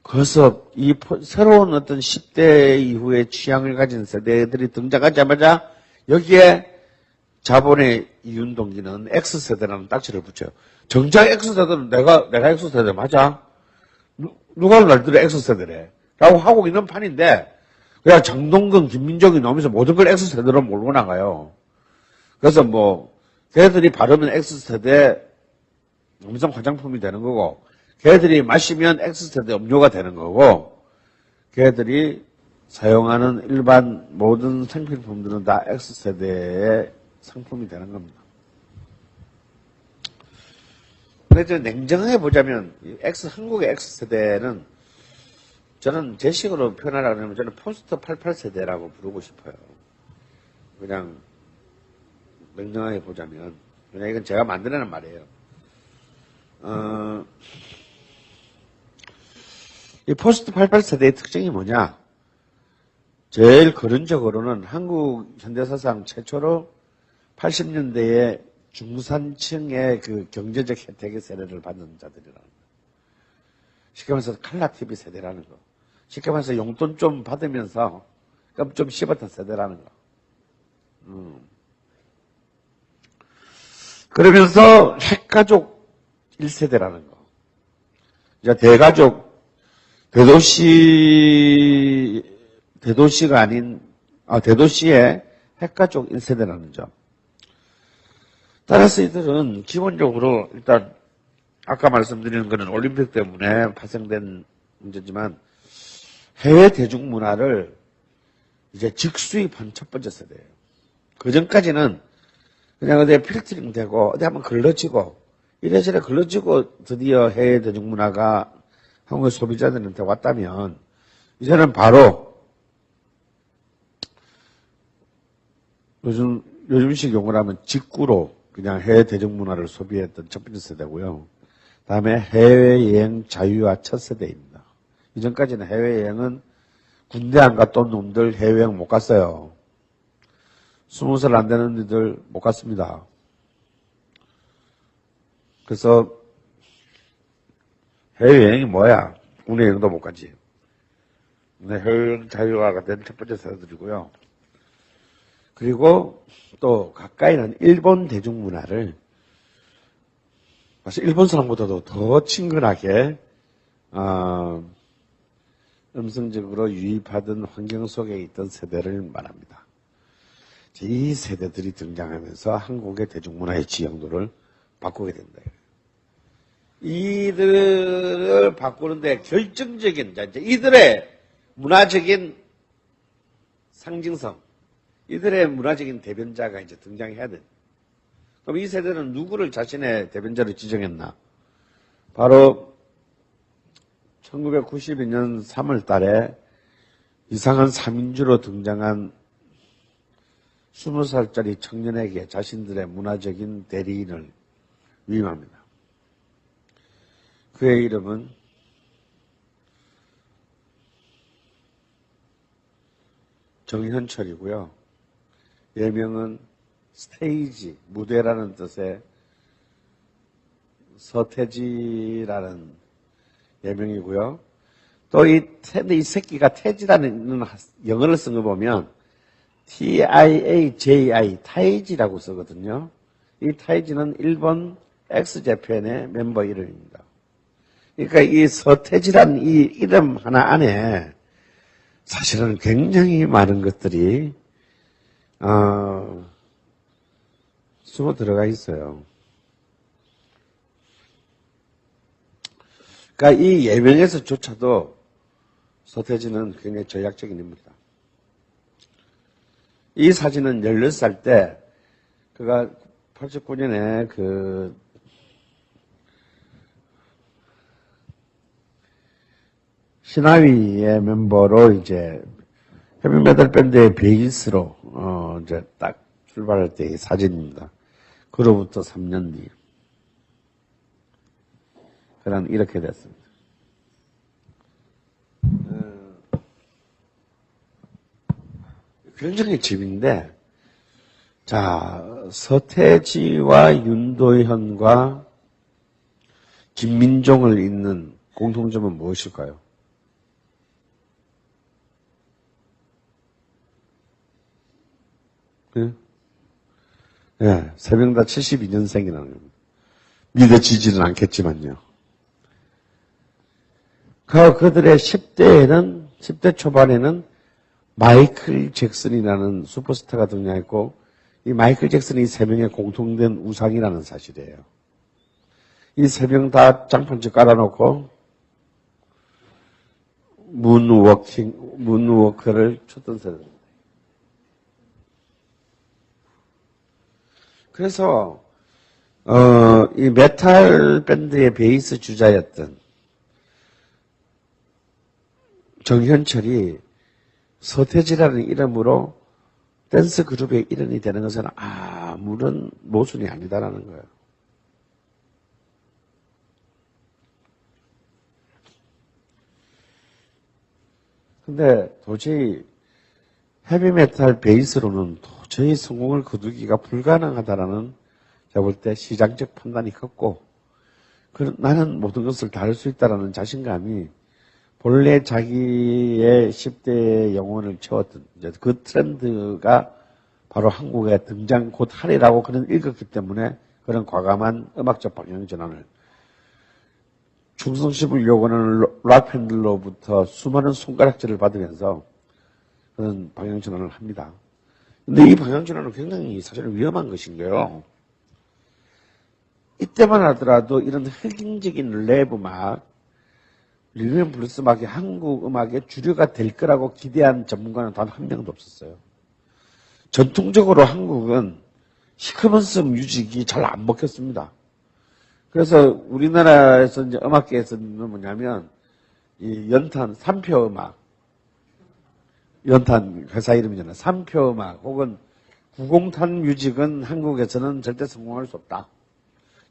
그래서 이 새로운 어떤 10대 이후의 취향을 가진 세대들이 등장하자마자 여기에 자본의 이윤동기는 X세대라는 딱지를 붙여요. 정작 X세대는 내가 X세대 맞아? 누가 날들이 X세대래? 라고 하고 있는 판인데 그냥 장동건, 김민정이 나오면서 모든 걸 X세대로 몰고 나가요. 그래서 걔들이 바르면 X세대 음성 화장품이 되는 거고 걔들이 마시면 X세대 음료가 되는 거고 걔들이 사용하는 일반 모든 생필품들은 다 X세대의 상품이 되는 겁니다. 그래서 냉정하게 보자면 한국의 X세대는 저는 제 식으로 표현하라고 하면 저는 포스트 88세대라고 부르고 싶어요. 그냥 냉정하게 보자면 그냥 이건 제가 만들어낸 말이에요. 이 포스트 88세대의 특징이 뭐냐? 제일 거론적으로는 한국 현대사상 최초로 80년대에 중산층의 그 경제적 혜택의 세대를 받는 자들이라는 거. 쉽게 말해서 칼라TV 세대라는 거. 쉽게 말해서 용돈 좀 받으면서 껌 좀 씹었던 세대라는 거. 그러면서 핵가족 1세대라는 거. 이제 대가족, 대도시가 아닌, 대도시의 핵가족 1세대라는 점. 따라서 이들은 기본적으로 일단 아까 말씀드리는 것은 올림픽 때문에 발생된 문제지만 해외 대중문화를 이제 직수입한 첫 번째 세대예요. 그 전까지는 그냥 어디 필터링 되고 어디 한번 걸러지고 이래저래 걸러지고 드디어 해외 대중문화가 한국의 소비자들한테 왔다면 이제는 바로 요즘식 용어로 하면 직구로 그냥 해외 대중문화를 소비했던 첫 번째 세대고요. 다음에 해외여행 자유화 첫 세대입니다. 이전까지는 해외여행은 군대 안 갔던 놈들 해외여행 못 갔어요. 20살 안 되는 애들 못 갔습니다. 그래서 해외여행이 뭐야? 국내 여행도 못 가지. 근데 해외여행 자유화가 된 첫 번째 세대들이고요. 그리고 또 가까이는 일본 대중문화를 사실 일본 사람보다도 더 친근하게 음성적으로 유입하던 환경 속에 있던 세대를 말합니다. 이 세대들이 등장하면서 한국의 대중문화의 지형도를 바꾸게 된다. 이들을 바꾸는데 결정적인 이제 이들의 문화적인 상징성, 이들의 문화적인 대변자가 이제 등장해야 돼. 그럼 이 세대는 누구를 자신의 대변자로 지정했나? 바로 1992년 3월 달에 이상한 3인주로 등장한 20살짜리 청년에게 자신들의 문화적인 대리인을 위임합니다. 그의 이름은 정현철이고요. 예명은 스테이지, 무대라는 뜻의 서태지라는 예명이고요. 또 이 새끼가 태지라는 영어를 쓴 거 보면 TIAJI, 타이지라고 쓰거든요. 이 타이지는 일본 엑스제팬의 멤버 이름입니다. 그러니까 이 서태지라는 이 이름 하나 안에 사실은 굉장히 많은 것들이 숨어 들어가 있어요. 그러니까 이 예명에서조차도 서태지는 굉장히 전략적인 인물이다. 이 사진은 16살 때 그가 89년에 그 신화위의 멤버로 이제 헤비메탈 밴드의 베이스로 이제 딱 출발할 때의 사진입니다. 그로부터 3년 뒤. 그는 이렇게 됐습니다. 굉장히 집인데, 자, 서태지와 윤도현과 김민종을 잇는 공통점은 무엇일까요? 네, 세 명 다 72년생이라는 겁니다. 믿어지지는 않겠지만요. 그들의 10대 초반에는 마이클 잭슨이라는 슈퍼스타가 등장했고, 이 마이클 잭슨이 세 명의 공통된 우상이라는 사실이에요. 이 세 명 다 장판집 깔아놓고, 문워크를 쳤던 세대입니다. 그래서, 이 메탈 밴드의 베이스 주자였던 정현철이 서태지라는 이름으로 댄스 그룹의 일원이 되는 것은 아무런 모순이 아니다라는 거예요. 근데 도저히 헤비메탈 베이스로는 도저히 성공을 거두기가 불가능하다라는 제가 볼 때 시장적 판단이 컸고, 나는 모든 것을 다 할 수 있다라는 자신감이 본래 자기의 10대의 영혼을 채웠던 이제 그 트렌드가 바로 한국에 등장 곧 하리라고 그는 읽었기 때문에 그런 과감한 음악적 방향 전환을 충성심을 요구하는 락팬들로부터 수많은 손가락질을 받으면서 그런 방향전환을 합니다. 근데 이 방향전환은 굉장히 사실 위험한 것인 거예요. 이때만 하더라도 이런 획일적인 랩 음악, 리듬 블루스 음악이 한국 음악의 주류가 될 거라고 기대한 전문가는 단 한 명도 없었어요. 전통적으로 한국은 시커먼스 뮤직이 잘 안 먹혔습니다. 그래서 우리나라에서 이제 음악계에서는 뭐냐면 이 연탄, 삼표 음악, 연탄 회사 이름이잖아요. 삼표 음악 혹은 구공탄 뮤직은 한국에서는 절대 성공할 수 없다.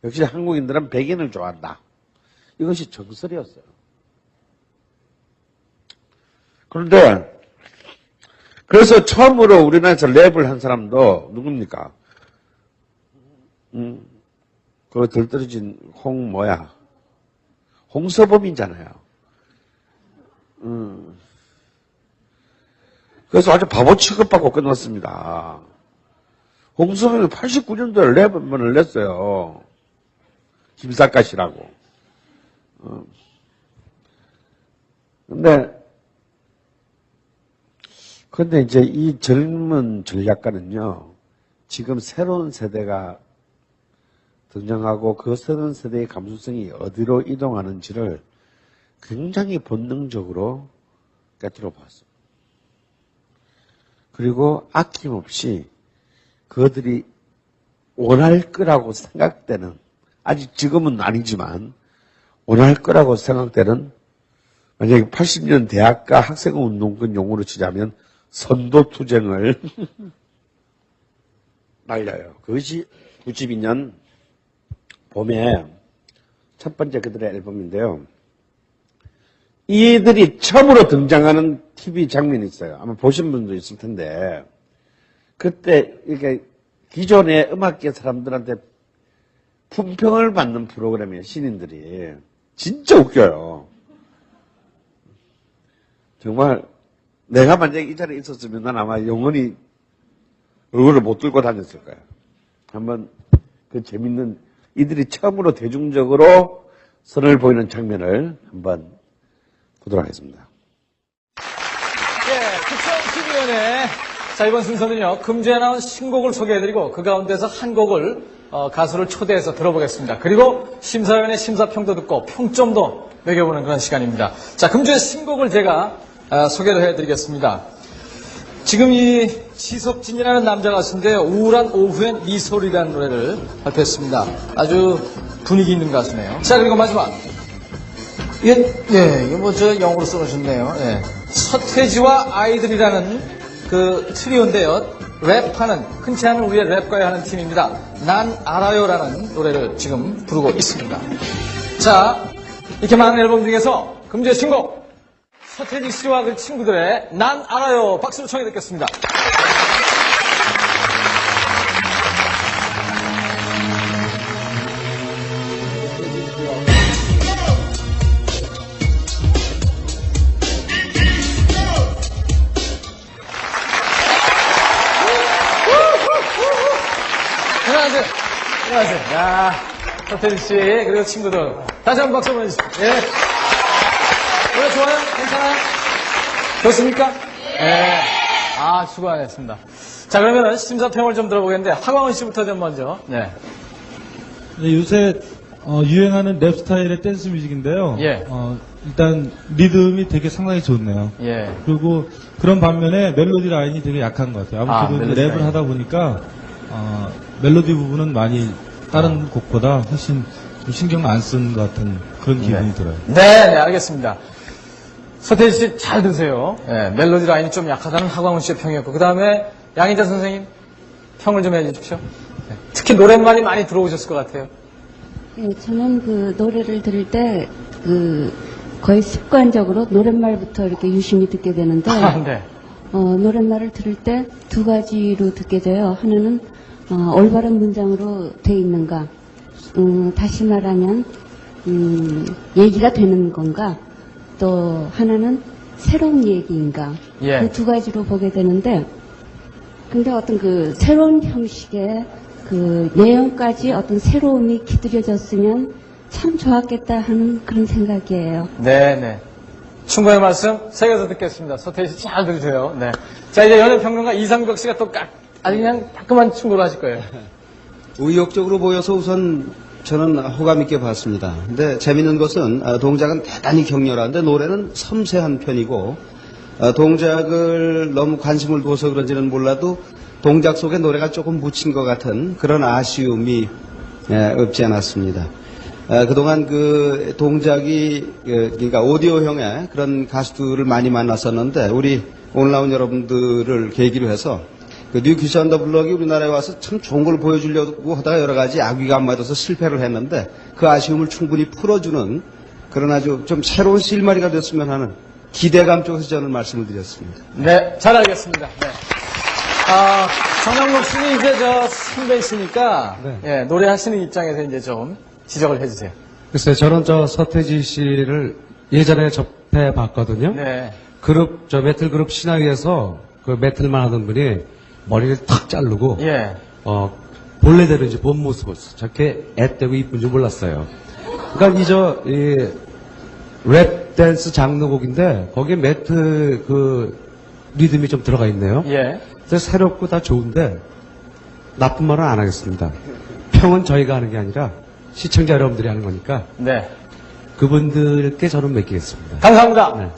역시 한국인들은 백인을 좋아한다. 이것이 정설이었어요. 그런데 그래서 처음으로 우리나라에서 랩을 한 사람도 누굽니까? 그 덜 떨어진 홍서범이잖아요. 그래서 아주 바보 취급받고 끝났습니다. 홍서범이 89년도에 랩 한 번을 냈어요. 김삿갓이라고. 근데 이제 이 젊은 전략가는요, 지금 새로운 세대가 등장하고 그 새로운 세대의 감수성이 어디로 이동하는지를 굉장히 본능적으로 깨뜨려 봤습니다. 그리고 아낌없이 그들이 원할 거라고 생각되는, 아직 지금은 아니지만 원할 거라고 생각되는, 만약에 80년 대학가 학생운동권 용어로 치자면 선도투쟁을 날려요. 그것이 92년 봄에 첫 번째 그들의 앨범인데요. 이들이 처음으로 등장하는 TV 장면이 있어요. 아마 보신 분도 있을 텐데, 그때 이게 기존의 음악계 사람들한테 품평을 받는 프로그램이에요. 신인들이. 진짜 웃겨요. 정말 내가 만약에 이 자리에 있었으면 난 아마 영원히 얼굴을 못 들고 다녔을 거야. 한번 그 재밌는, 이들이 처음으로 대중적으로 선을 보이는 장면을 한번 보도록 하겠습니다. 네, 2012년에 자, 이번 순서는요, 금주에 나온 신곡을 소개해드리고 그 가운데서 한 곡을 가수를 초대해서 들어보겠습니다. 그리고 심사위원의 심사평도 듣고 평점도 매겨보는 그런 시간입니다. 자, 금주의 신곡을 제가 소개를 해드리겠습니다. 지금 이 지석진이라는 남자 가수인데요, 우울한 오후엔 네 소리라는 노래를 발표했습니다. 아주 분위기 있는 가수네요. 자, 그리고 마지막 이게 뭐 저 영어로 써놓으셨네요. 예. 서태지와 아이들이라는 그 트리오인데요, 랩하는, 흔치 않은 우리의 랩가에 하는 팀입니다. 난 알아요라는 노래를 지금 부르고 있습니다. 자, 이렇게 많은 앨범 중에서 금주의 신곡, 서태지 씨와 그 친구들의 난 알아요, 박수로 청해 듣겠습니다. 안녕하세요. 야, 서태지 씨, 그리고 친구들. 다시 한번 박수 보내주십시오. 예. 노래 좋아요? 괜찮아요? 좋습니까? 예. 아, 수고하셨습니다. 자, 그러면은 심사평을 좀 들어보겠는데, 하광훈 씨부터 좀 먼저. 네. 네, 요새 유행하는 랩 스타일의 댄스 뮤직인데요. 예. 일단 리듬이 되게 상당히 좋네요. 예. 그리고 그런 반면에 멜로디 라인이 되게 약한 것 같아요. 아무래도 멜로디 랩을 라인. 하다 보니까 멜로디 부분은 많이 다른 곡보다 훨씬 좀 신경 안 쓴 것 같은 그런 기분이 들어요. 네, 알겠습니다. 서태지 씨 잘 드세요. 예, 멜로디 라인이 좀 약하다는 하광훈 씨의 평이었고, 그 다음에 양희자 선생님 평을 좀 해주십시오. 네. 특히 노랫말이 많이 들어오셨을 것 같아요. 네, 저는 그 노래를 들을 때 거의 습관적으로 노랫말부터 이렇게 유심히 듣게 되는데 네. 노랫말을 들을 때 두 가지로 듣게 돼요. 하나는 올바른 문장으로 돼 있는가, 다시 말하면 얘기가 되는 건가, 또 하나는 새로운 얘기인가. 예. 그 두 가지로 보게 되는데, 근데 어떤 그 새로운 형식의 그 내용까지 어떤 새로움이 깃들여졌으면 참 좋았겠다 하는 그런 생각이에요. 네네. 충고의 말씀 새겨서 듣겠습니다. 서태지 씨 잘 들으세요. 네. 자, 이제 연예평론가 이상벽 씨가 또 아주 그냥 따끔한 충고를 하실 거예요. 의욕적으로 보여서 우선 저는 호감 있게 봤습니다. 근데 재밌는 것은 동작은 대단히 격렬한데 노래는 섬세한 편이고 동작을 너무 관심을 둬서 그런지는 몰라도 동작 속에 노래가 조금 묻힌 것 같은 그런 아쉬움이 없지 않았습니다. 그동안 그 동작이 그러니까 오디오형의 그런 가수들을 많이 만났었는데 우리 오늘 나온 여러분들을 계기로 해서 그 뉴 퀴즈 온 더 블럭이 우리나라에 와서 참 좋은 걸 보여주려고 하다가 여러 가지 악귀가 안 맞아서 실패를 했는데 그 아쉬움을 충분히 풀어주는 그런 아주 좀 새로운 실마리가 됐으면 하는 기대감 쪽에서 저는 말씀을 드렸습니다. 네, 잘 알겠습니다. 네. 정남국 씨는 이제 선배이시니까 예, 노래하시는 입장에서 이제 좀 지적을 해주세요. 글쎄요, 저는 서태지 씨를 예전에 접해 봤거든요. 네. 메틀 그룹 신화위에서 그 메틀만 하던 분이 머리를 탁 자르고, 예. 본래대로 이제 본 모습을 저렇게 앳되고 이쁜 줄 몰랐어요. 그러니까 랩 댄스 장르곡인데, 거기에 메틀 리듬이 좀 들어가 있네요. 예. 그래서 새롭고 다 좋은데, 나쁜 말은 안 하겠습니다. 평은 저희가 하는 게 아니라, 시청자 여러분들이 하는 거니까, 네. 그분들께 저는 맡기겠습니다. 감사합니다. 네.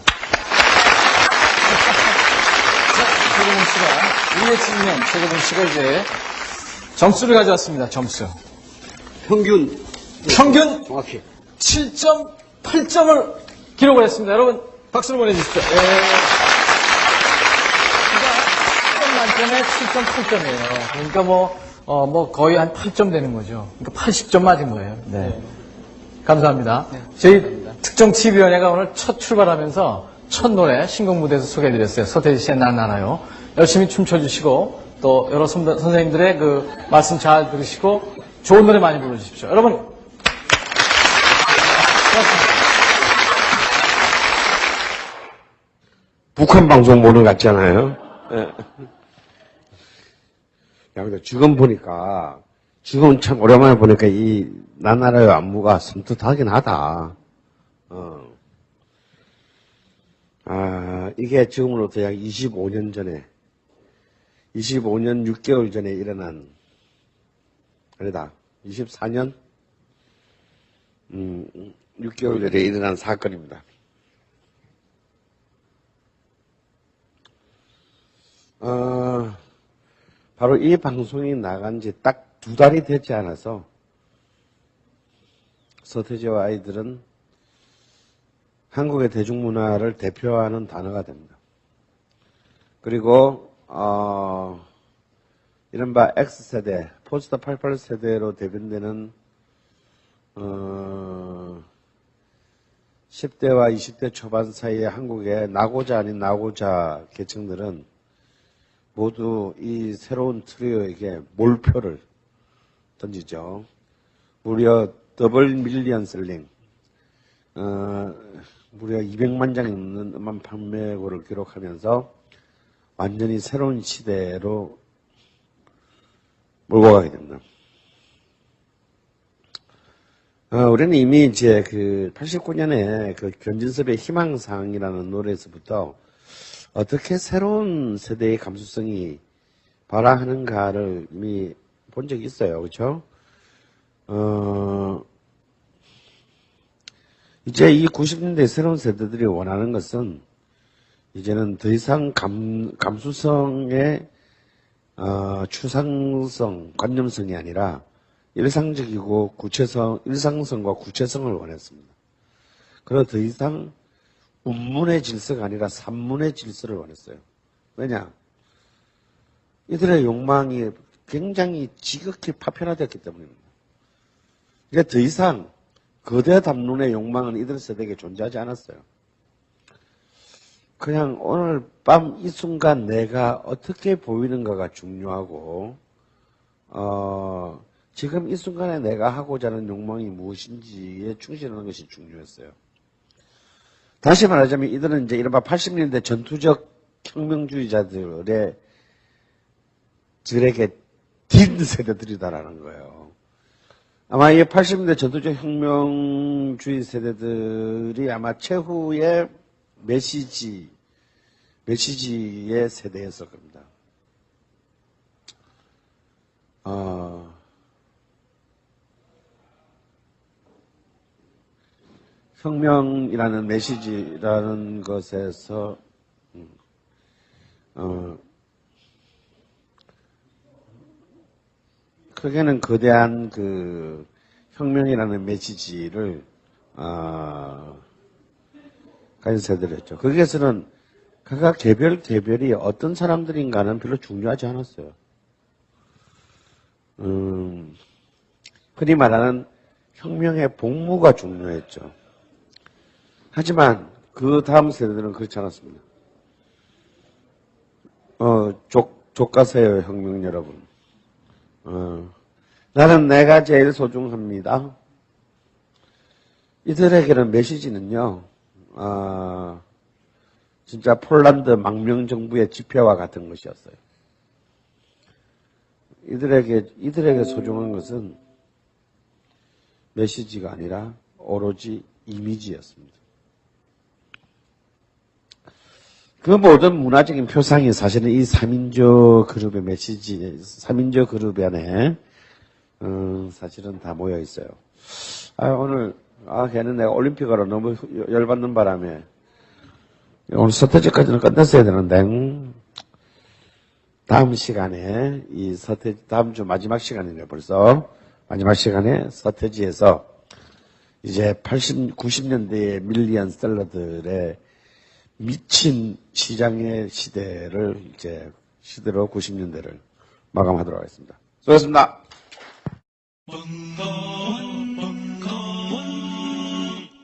최고봉 씨가 이제 점수를 가져왔습니다. 점수. 평균 정확히 7.8점을 기록을 했습니다. 여러분 박수를 보내주십시오. 예. 그러니까 10점 만점에 7.8점이에요. 그러니까 거의 한 8점 되는 거죠. 그러니까 80점 맞은 거예요. 네. 감사합니다. 저희 특정 TV위원회가 오늘 첫 출발하면서 첫 노래 신곡 무대에서 소개해드렸어요. 서태지 씨의 난 알아요. 열심히 춤춰주시고 또 여러 선생님들의 그 말씀 잘 들으시고 좋은 노래 많이 불러주십시오. 여러분 북한 방송 보는 것 같잖아요. 근데 지금 참 오랜만에 보니까 이 나나라의 안무가 섬뜩하긴 하다. 이게 지금으로부터 약 25년 전에, 25년 6개월 전에 일어난, 아니다, 24년? 6개월 전에 일어난 사건입니다. 바로 이 방송이 나간 지 딱 2달이 되지 않아서 서태지와 아이들은 한국의 대중문화를 대표하는 단어가 됩니다. 그리고 이른바 X세대, 포스터 88세대로 대변되는 10대와 20대 초반 사이의 한국의 나고자 아닌 나고자 계층들은 모두 이 새로운 트리오에게 몰표를 던지죠. 무려 더블 밀리언 셀링, 무려 200만 장이 넘는 음반 판매고를 기록하면서 완전히 새로운 시대로 몰고 가게 됩니다. 우리는 이미 이제 89년에 견진섭의 희망상이라는 노래에서부터 어떻게 새로운 세대의 감수성이 발화하는가를 이미 본 적이 있어요. 그렇죠? 이제 이 90년대 새로운 세대들이 원하는 것은 이제는 더 이상 감수성의 추상성, 관념성이 아니라 일상적이고 일상성과 구체성을 원했습니다. 그리고 더 이상 운문의 질서가 아니라 산문의 질서를 원했어요. 왜냐? 이들의 욕망이 굉장히 지극히 파편화되었기 때문입니다. 이게 더 이상 거대 담론의 욕망은 이들 세대에게 존재하지 않았어요. 그냥 오늘 밤 이 순간 내가 어떻게 보이는가가 중요하고, 지금 이 순간에 내가 하고자 하는 욕망이 무엇인지에 충실하는 것이 중요했어요. 다시 말하자면 이들은 이제 이른바 80년대 전투적 혁명주의자들에게 딘 세대들이다라는 거예요. 아마 이 80년대 전투적 혁명주의 세대들이 아마 최후의 메시지의 세대였을 겁니다. 혁명이라는 메시지라는 것에서 크게는 거대한 그 혁명이라는 메시지를 가진 세대였죠. 거기에서는 각각 개별이 어떤 사람들인가는 별로 중요하지 않았어요. 흔히 말하는 혁명의 복무가 중요했죠. 하지만 그 다음 세대들은 그렇지 않았습니다. 족가세요, 혁명 여러분. 나는 내가 제일 소중합니다. 이들에게는 메시지는요, 진짜 폴란드 망명정부의 집회와 같은 것이었어요. 이들에게 소중한 것은 메시지가 아니라 오로지 이미지였습니다. 그 모든 문화적인 표상이 사실은 이 3인조 그룹의 메시지, 3인조 그룹 안에 사실은 다 모여 있어요. 오늘 걔는 내가 올림픽으로 너무 열받는 바람에 오늘 서태지까지는 끝냈어야 되는데 다음 시간에 다음 주 마지막 시간이네요. 벌써 마지막 시간에 서태지에서 이제 80, 90년대의 밀리언 셀러들의 미친 시장의 시대로 90년대를 마감하도록 하겠습니다. 수고하셨습니다.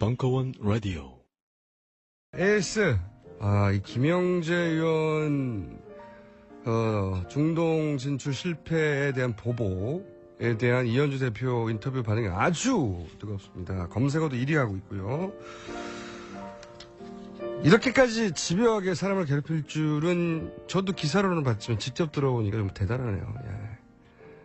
벙커원 라디오. AS, 이 김영재 의원, 중동 진출 실패에 대한 보복에 대한 이현주 대표 인터뷰 반응이 아주 뜨겁습니다. 검색어도 1위 하고 있고요. 이렇게까지 집요하게 사람을 괴롭힐 줄은 저도 기사로는 봤지만 직접 들어보니까 좀 대단하네요. 예.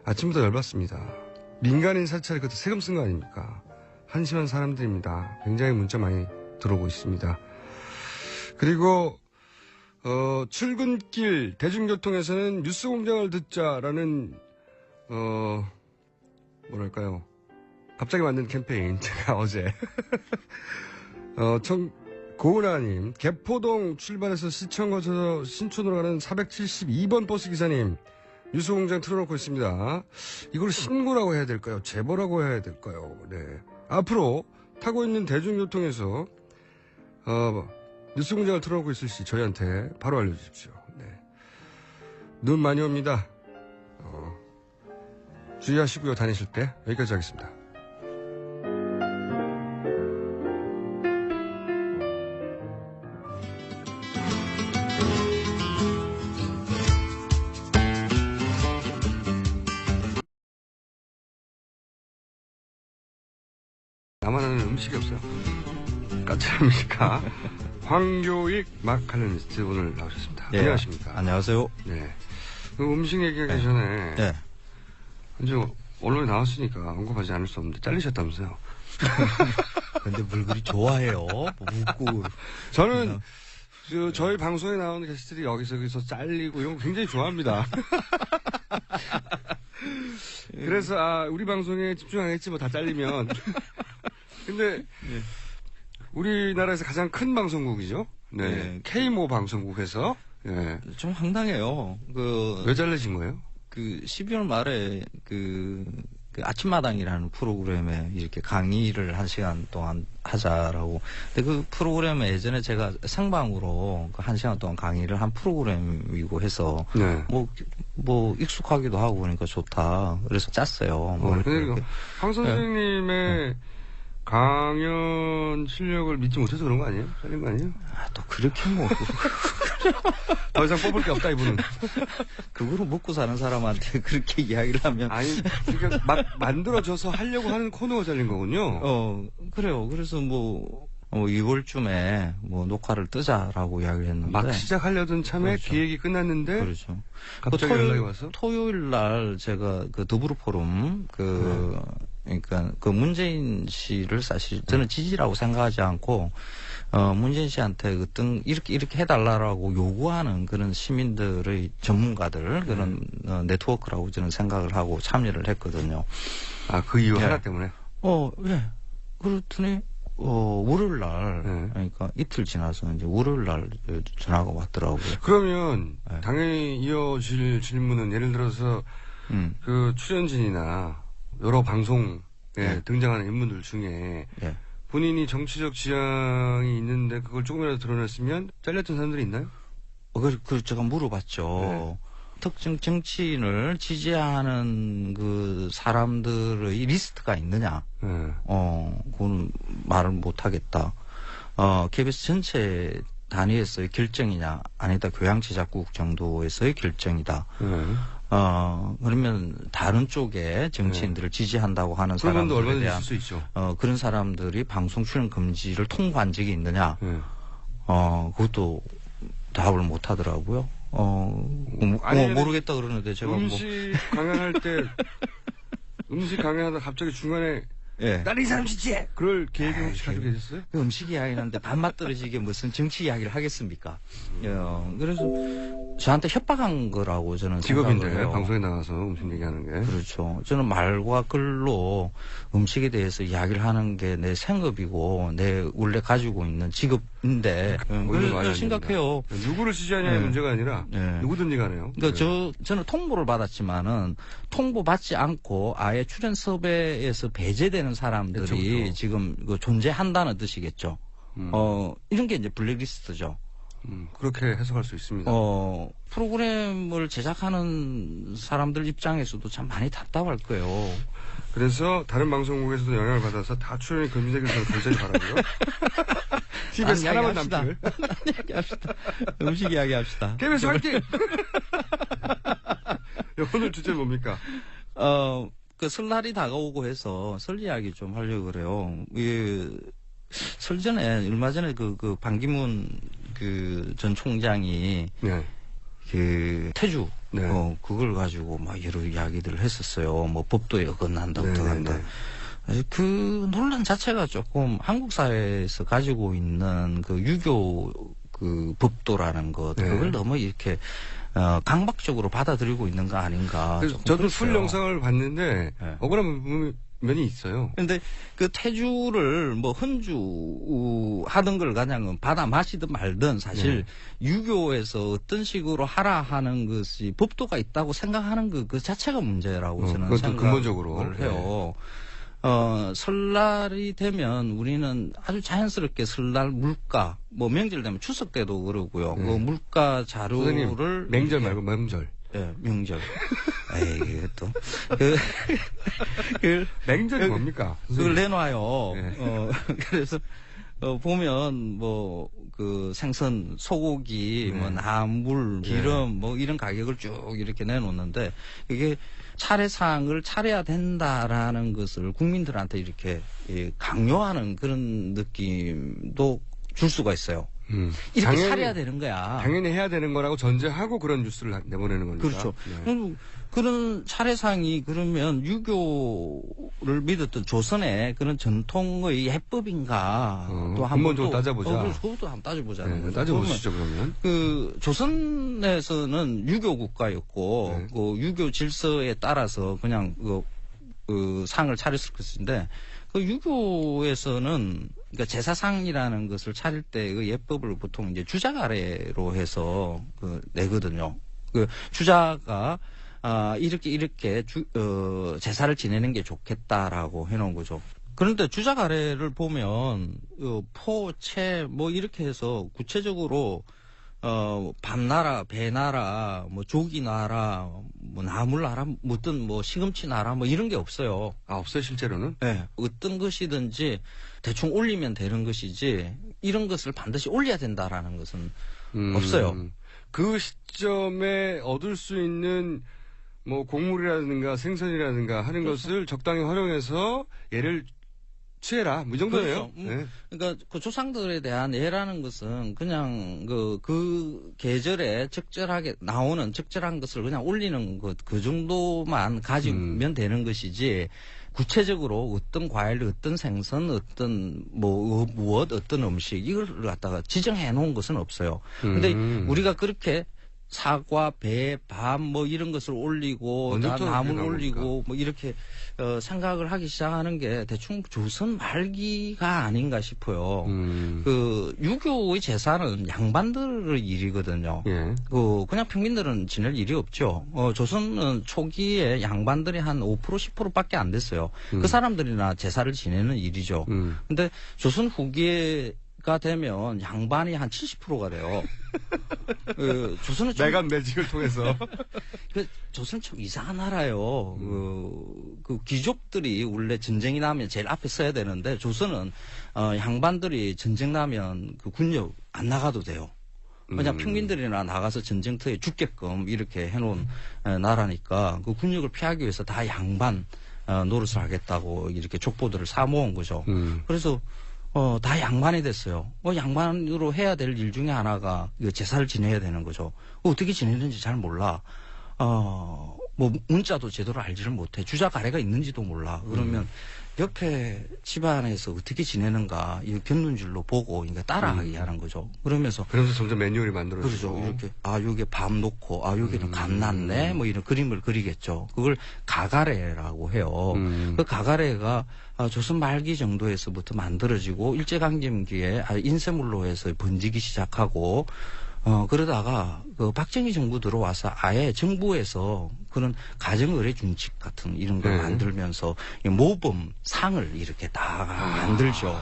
아침부터 열받습니다. 민간인 사찰에 그것도 세금 쓴 거 아닙니까? 한심한 사람들입니다. 굉장히 문자 많이 들어오고 있습니다. 그리고 출근길 대중교통에서는 뉴스공장을 듣자라는 뭐랄까요, 갑자기 만든 캠페인 제가 어제 고은아님, 개포동 출발해서 시청 거쳐서 신촌으로 가는 472번 버스 기사님, 뉴스공장 틀어놓고 있습니다. 이걸 신고라고 해야 될까요? 제보라고 해야 될까요? 네. 앞으로 타고 있는 대중교통에서 뉴스공장을 틀어놓고 있을 시 저희한테 바로 알려주십시오. 네. 눈 많이 옵니다. 주의하시고요. 다니실 때. 여기까지 하겠습니다. 나만 아는 음식이 없어요. 까칠합니까? 황교익 마칼리니스트 오늘 나오셨습니다. 네, 안녕하십니까? 안녕하세요. 네. 음식 얘기하기 전에 네. 이제 언론에 나왔으니까 언급하지 않을 수 없는데 잘리셨다면서요? 근데 뭘 그리 좋아해요? 뭐 묻고. 저는 저희 방송에 나오는 게스트들이 여기서 잘리고 이런 거 굉장히 좋아합니다. 그래서 우리 방송에 집중하겠지 뭐 다 잘리면. 근데 우리나라에서 가장 큰 방송국이죠. 네. 네. K모 방송국에서 좀 황당해요. 왜 잘리신 거예요? 12월 말에 아침마당이라는 프로그램에 이렇게 강의를 1시간 동안 하자라고. 근데 그 프로그램에 예전에 제가 생방으로 1시간 동안 강의를 한 프로그램이고 해서 네. 뭐 익숙하기도 하고 그러니까 좋다. 그래서 짰어요. 근데 황 선생님의 강연 실력을 믿지 못해서 그런 거 아니에요? 잘린 거 아니에요? 또 그렇게 뭐. 더 이상 뽑을 게 없다, 이분은. 그거로 먹고 사는 사람한테 그렇게 이야기를 하면. 아니, 그러니까 막 만들어져서 하려고 하는 코너가 잘린 거군요. 그래요. 그래서 2월쯤에 녹화를 뜨자라고 이야기를 했는데. 막 시작하려던 참에 그렇죠. 기획이 끝났는데. 그렇죠. 갑자기 연락이 와서? 토요일 날 제가 더불어 포럼 그러니까 그 문재인 씨를 사실 저는 지지라고 생각하지 않고 문재인 씨한테 어떤 이렇게 해달라고 요구하는 그런 시민들의 전문가들 그런 네트워크라고 저는 생각을 하고 참여를 했거든요. 아, 그 이유 예. 하나 때문에? 예. 그렇더니 월요일 날 그러니까 이틀 지나서 이제 월요일 날 전화가 왔더라고요. 그러면 네. 당연히 이어질 질문은 예를 들어서 그 출연진이나 여러 방송에 등장하는 인물들 중에 예. 본인이 정치적 지향이 있는데 그걸 조금이라도 드러냈으면 잘렸던 사람들이 있나요? 그 제가 물어봤죠. 특정 정치인을 지지하는 그 사람들의 리스트가 있느냐? 그거는 말을 못 하겠다. KBS 전체 단위에서의 결정이냐? 아니다. 교양제작국 정도에서의 결정이다. 그러면 다른 쪽에 정치인들을 지지한다고 하는 그런 분도 사람들에 얼마든지 대한 있을 수 있죠. 그런 사람들이 방송 출연 금지를 통보한 적이 있느냐? 그것도 답을 못 하더라고요. 모르겠다 그러는데 제가 음식 강연할 때 음식 강연하다 갑자기 중간에 나는 이 사람 지지해! 그럴 계획이 혹시 가지고 계셨어요? 음식 이야기를 하는데 밥맛 떨어지게 무슨 정치 이야기를 하겠습니까? 그래서 저한테 협박한 거라고 저는 직업인데 생각을 해요. 방송에 나가서 음식 얘기하는 게. 그렇죠. 저는 말과 글로 음식에 대해서 이야기를 하는 게 내 생업이고 내 원래 가지고 있는 직업인데 그래서 심각해요. 누구를 지지하냐의 문제가 아니라 누구든지 가네요. 그러니까 저는 통보를 받았지만은 통보받지 않고 아예 출연 섭외에서 배제되는 사람들이 그렇죠. 지금 존재한다는 뜻이겠죠. 이런 게 이제 블랙리스트죠. 그렇게 해석할 수 있습니다. 프로그램을 제작하는 사람들 입장에서도 참 많이 답답할 거예요. 그래서 다른 방송국에서도 영향을 받아서 다 출연이 금지되길 저는 굉장히 바라고요. TBS 하나만 남기를. 이야기합시다. 음식 이야기합시다. KBS 화이팅! 오늘 주제 뭡니까? 그 설날이 다가오고 해서 설 이야기 좀 하려고 그래요. 설 전에, 얼마 전에 그 반기문 전 총장이 태주, 그걸 가지고 막 여러 이야기들을 했었어요. 뭐 법도에 어긋난다, 어떡한다. 그 논란 자체가 조금 한국 사회에서 가지고 있는 그 유교 그 법도라는 것, 그걸 너무 이렇게 강박적으로 받아들이고 있는 거 아닌가. 저도 풀 영상을 봤는데 억울한 면이 있어요. 근데 그 태주를 뭐 헌주 하던 걸 그냥 받아 마시든 말든 사실 유교에서 어떤 식으로 하라 하는 것이 법도가 있다고 생각하는 그 자체가 문제라고 저는 생각을 근본적으로 해요. 설날이 되면 우리는 아주 자연스럽게 설날 물가, 뭐 명절 되면 추석 때도 그러고요. 그 물가 자료를. 선생님, 맹절 말고 명절. 명절. 에이, 또. 맹절이 뭡니까? 그걸 내놔요. 그래서, 보면, 생선, 소고기, 나물, 기름, 이런 가격을 쭉 이렇게 내놓는데, 이게 차례상을 차려야 된다라는 것을 국민들한테 이렇게 강요하는 그런 느낌도 줄 수가 있어요. 이렇게 차려야 되는 거야. 당연히 해야 되는 거라고 전제하고 그런 뉴스를 내보내는 겁니다. 그렇죠. 그런 차례상이 그러면 유교를 믿었던 조선의 그런 전통의 예법인가 또 한번 근본적으로 따져보자. 그것도 한번 따져보자는 거죠. 따져보시죠 그러면. 그 조선에서는 유교 국가였고 그 유교 질서에 따라서 그냥 그 상을 차렸을 것인데 그 유교에서는 그러니까 제사상이라는 것을 차릴 때 그 예법을 보통 이제 주작 아래로 해서 내거든요. 그 주자가 이렇게 제사를 지내는 게 좋겠다라고 해놓은 거죠. 그런데 주작 아래를 보면 포, 채 이렇게 해서 구체적으로 밤나라, 배나라, 조기나라, 나물나라, 시금치 나라, 이런 게 없어요. 없어요, 실제로는? 네. 어떤 것이든지 대충 올리면 되는 것이지, 이런 것을 반드시 올려야 된다라는 것은 없어요. 그 시점에 얻을 수 있는 곡물이라든가 생선이라든가 하는 것을 적당히 활용해서 얘를 취해라. 뭐 이 정도예요. 그렇죠. 네. 그러니까 그 조상들에 대한 예라는 것은 그냥 그 계절에 적절하게 나오는 적절한 것을 그냥 올리는 그 정도만 가지면 되는 것이지 구체적으로 어떤 과일, 어떤 생선, 어떤 무엇, 어떤 음식 이걸 갖다가 지정해 놓은 것은 없어요. 근데 우리가 그렇게 사과, 배, 밤 뭐 이런 것을 올리고 나물 올리고 뭐 이렇게 생각을 하기 시작하는 게 대충 조선 말기가 아닌가 싶어요. 그 유교의 제사는 양반들의 일이거든요. 예. 그냥 평민들은 지낼 일이 없죠. 조선은 초기에 양반들이 한 5% 10%밖에 안 됐어요. 그 사람들이나 제사를 지내는 일이죠. 근데 조선 후기가 되면 양반이 한 70%가 돼요. 조선은 좀 내간 매직을 통해서 조선은 좀 이상한 나라예요. 그 귀족들이 원래 전쟁이 나면 제일 앞에 서야 되는데 조선은 양반들이 전쟁 나면 그 군역 안 나가도 돼요. 그냥 평민들이나 나가서 전쟁터에 죽게끔 이렇게 해놓은 나라니까 그 군역을 피하기 위해서 다 양반 노릇을 하겠다고 이렇게 족보들을 사모은 거죠. 그래서 다 양반이 됐어요. 양반으로 해야 될 일 중에 하나가 제사를 지내야 되는 거죠. 어떻게 지내는지 잘 몰라. 문자도 제대로 알지를 못해. 주자 가래가 있는지도 몰라. 그러면 옆에 집안에서 어떻게 지내는가 이 견눈질로 보고 그러니까 따라하게 하는 거죠. 그러면서 점점 매뉴얼이 만들어지죠. 그렇죠. 이렇게 여기에 밥 놓고 여기는 간 났네 뭐 이런 그림을 그리겠죠. 그걸 가가래라고 해요. 그 가가래가 조선 말기 정도에서부터 만들어지고 일제강점기에 인쇄물로 해서 번지기 시작하고 그러다가 그 박정희 정부 들어와서 아예 정부에서 그런 가정의례 준칙 같은 이런 걸 만들면서 모범 상을 이렇게 다 만들죠.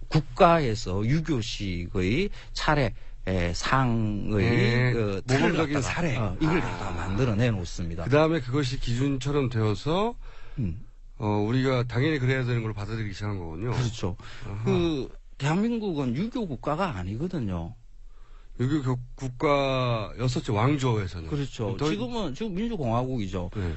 국가에서 유교식의 차례 상의 모범적인 사례 이걸 다 만들어내 놓습니다. 그 다음에 그것이 기준처럼 되어서 우리가 당연히 그래야 되는 걸 받아들이기 시작한 거군요. 그렇죠. 대한민국은 유교 국가가 아니거든요. 유교 국가였었죠. 왕조에서는. 그렇죠. 지금 민주공화국이죠. 네.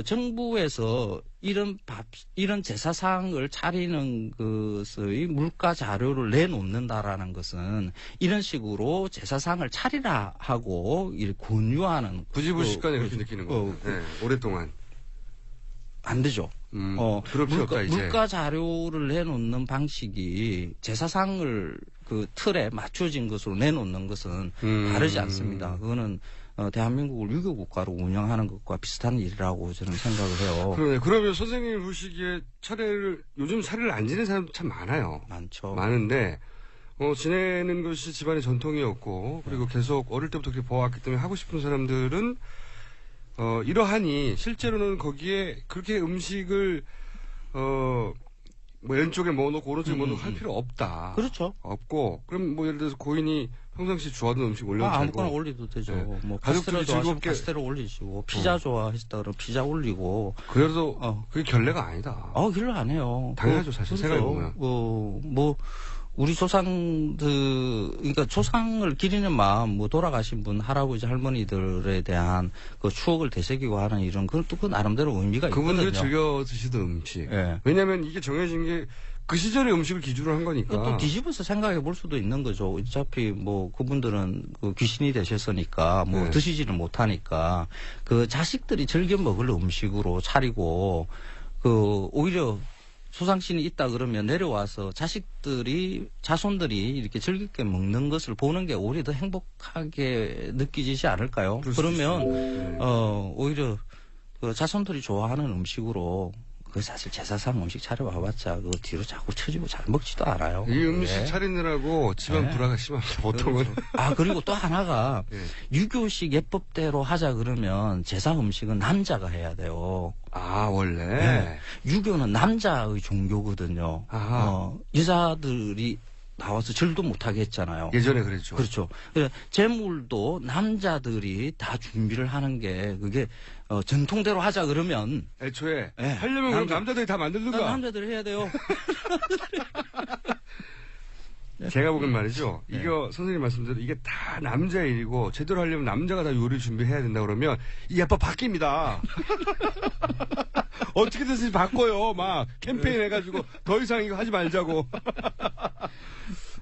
정부에서 이런 제사상을 차리는 것의 물가 자료를 내놓는다라는 것은 이런 식으로 제사상을 차리라 하고 이렇게 권유하는. 부지불식간에 그렇게 느끼는 거예요. 오랫동안. 안 되죠. 그럴 필요 없다, 이제. 물가 자료를 내놓는 방식이 제사상을 그 틀에 맞춰진 것으로 내놓는 것은 다르지 않습니다. 그거는 대한민국을 유교 국가로 운영하는 것과 비슷한 일이라고 저는 생각을 해요. 그러네. 그러면 선생님 보시기에 요즘 차례를 안 지내는 사람도 참 많아요. 많죠. 많은데, 지내는 것이 집안의 전통이었고, 그리고 계속 어릴 때부터 그렇게 보아왔기 때문에 하고 싶은 사람들은 이러하니 실제로는 거기에 그렇게 음식을 왼쪽에 뭐 넣고 오른쪽에 뭐 넣고 할 필요 없다. 그렇죠. 없고 그럼 예를 들어서 고인이 평상시 좋아하던 음식 올려도 되고 아무거나 올려도 되죠. 네. 뭐 가족들이 즐겁게 파스텔을 올리시고 피자 좋아하셨다 그러면 피자 올리고. 그래도 그게 결례가 아니다. 결례 안 해요. 당연하죠. 사실 생각해 보면. 우리 그러니까 조상을 기리는 마음, 돌아가신 분, 할아버지, 할머니들에 대한 그 추억을 되새기고 하는 이런, 그것도 그 나름대로 의미가 있거든요. 그분들이 즐겨 드시던 음식. 네. 왜냐면 이게 정해진 게 그 시절의 음식을 기준으로 한 거니까. 또 뒤집어서 생각해 볼 수도 있는 거죠. 어차피 그분들은 그 귀신이 되셨으니까 네. 드시지를 못하니까 그 자식들이 즐겨 먹을 음식으로 차리고 오히려 소상신이 있다 그러면 내려와서 자손들이 이렇게 즐겁게 먹는 것을 보는 게 오히려 더 행복하게 느끼지지 않을까요? 그러면, 오히려 자손들이 좋아하는 음식으로 사실 제사상 음식 차려와봤자 그 뒤로 자꾸 쳐지고 잘 먹지도 않아요. 이 음식 차리느라고 집안 불화가 심합니다, 보통은. 그리고 또 하나가 유교식 예법대로 하자 그러면 제사 음식은 남자가 해야 돼요. 원래? 네. 유교는 남자의 종교거든요. 여자들이 나와서 절도 못하게 했잖아요. 예전에 그랬죠. 그렇죠. 제물도 남자들이 다 준비를 하는 게 그게 전통대로 하자 그러면 애초에 하려면 남자들이 다 만들든가. 남자들이 해야 돼요. 제가 보기엔 말이죠. 이거 선생님 말씀대로 이게 다 남자의 일이고 제대로 하려면 남자가 다 요리 준비해야 된다 그러면 이 예법 바뀝니다. 어떻게 해서 바꿔요. 막 캠페인 해가지고 더 이상 이거 하지 말자고.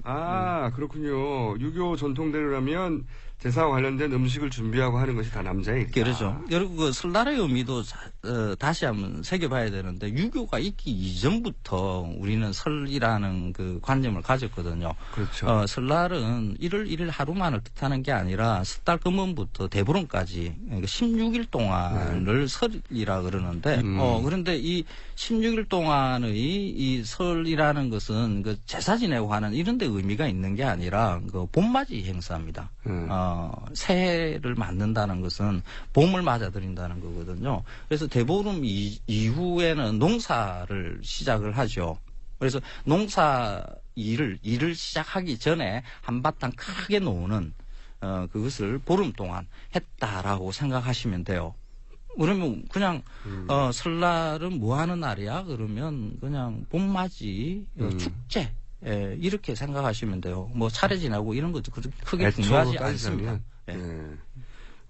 아, 그렇군요. 유교 전통대로라면 제사와 관련된 음식을 준비하고 하는 것이 다 남자의 일이다. 그렇죠. 여러분, 그 설날의 의미도 다시 한번 새겨봐야 되는데, 유교가 있기 이전부터 우리는 설이라는 그 관념을 가졌거든요. 그렇죠. 설날은 1월 1일 하루만을 뜻하는 게 아니라 섣달 금음부터 대보름까지 16일 동안을 설이라 그러는데, 그런데 이 16일 동안의 이 설이라는 것은 그 제사 지내고 하는 이런 데 의미가 있는 게 아니라 그 봄맞이 행사입니다. 새해를 맞는다는 것은 봄을 맞아들인다는 거거든요. 그래서 대보름 이후에는 농사를 시작을 하죠. 그래서 농사 일을 시작하기 전에 한바탕 크게 노는 그것을 보름 동안 했다라고 생각하시면 돼요. 그러면 그냥 설날은 뭐 하는 날이야? 그러면 그냥 봄맞이 축제. 예, 이렇게 생각하시면 돼요. 뭐 차례 지나고 이런 것도 그렇게 크게 중요하지 않습니다. 예.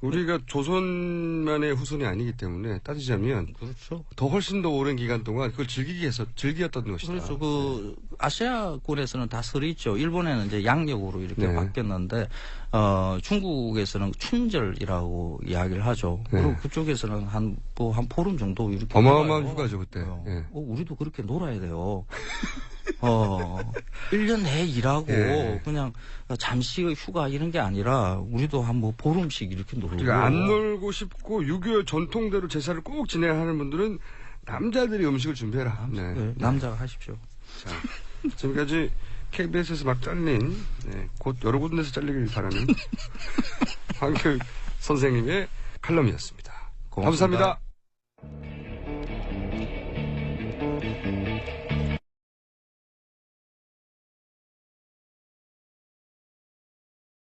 우리가 조선만의 후손이 아니기 때문에 따지자면 그렇죠. 더 훨씬 더 오랜 기간 동안 그걸 즐기었던 것이다. 그렇죠. 그 아시아권에서는 다 설이 있죠. 일본에는 이제 양력으로 이렇게 네. 바뀌었는데 중국에서는 춘절이라고 이야기를 하죠. 네. 그리고 그쪽에서는 한 보름 정도 이렇게 어마어마한 놀아요. 휴가죠 그때. 예. 우리도 그렇게 놀아야 돼요. 1년 내에 일하고 예. 그냥 잠시의 휴가 이런 게 아니라 우리도 한 뭐 보름씩 이렇게 놀고. 그러니까 안 놀고 싶고 유교 전통대로 제사를 꼭 지내야 하는 분들은 남자들이 음식을 준비해라. 네. 남자가 하십시오. 자, 지금까지 KBS에서 막 잘린, 곧 여러 군데서 잘리길 바라는 황교익 선생님의 칼럼이었습니다. 고맙습니다. 감사합니다.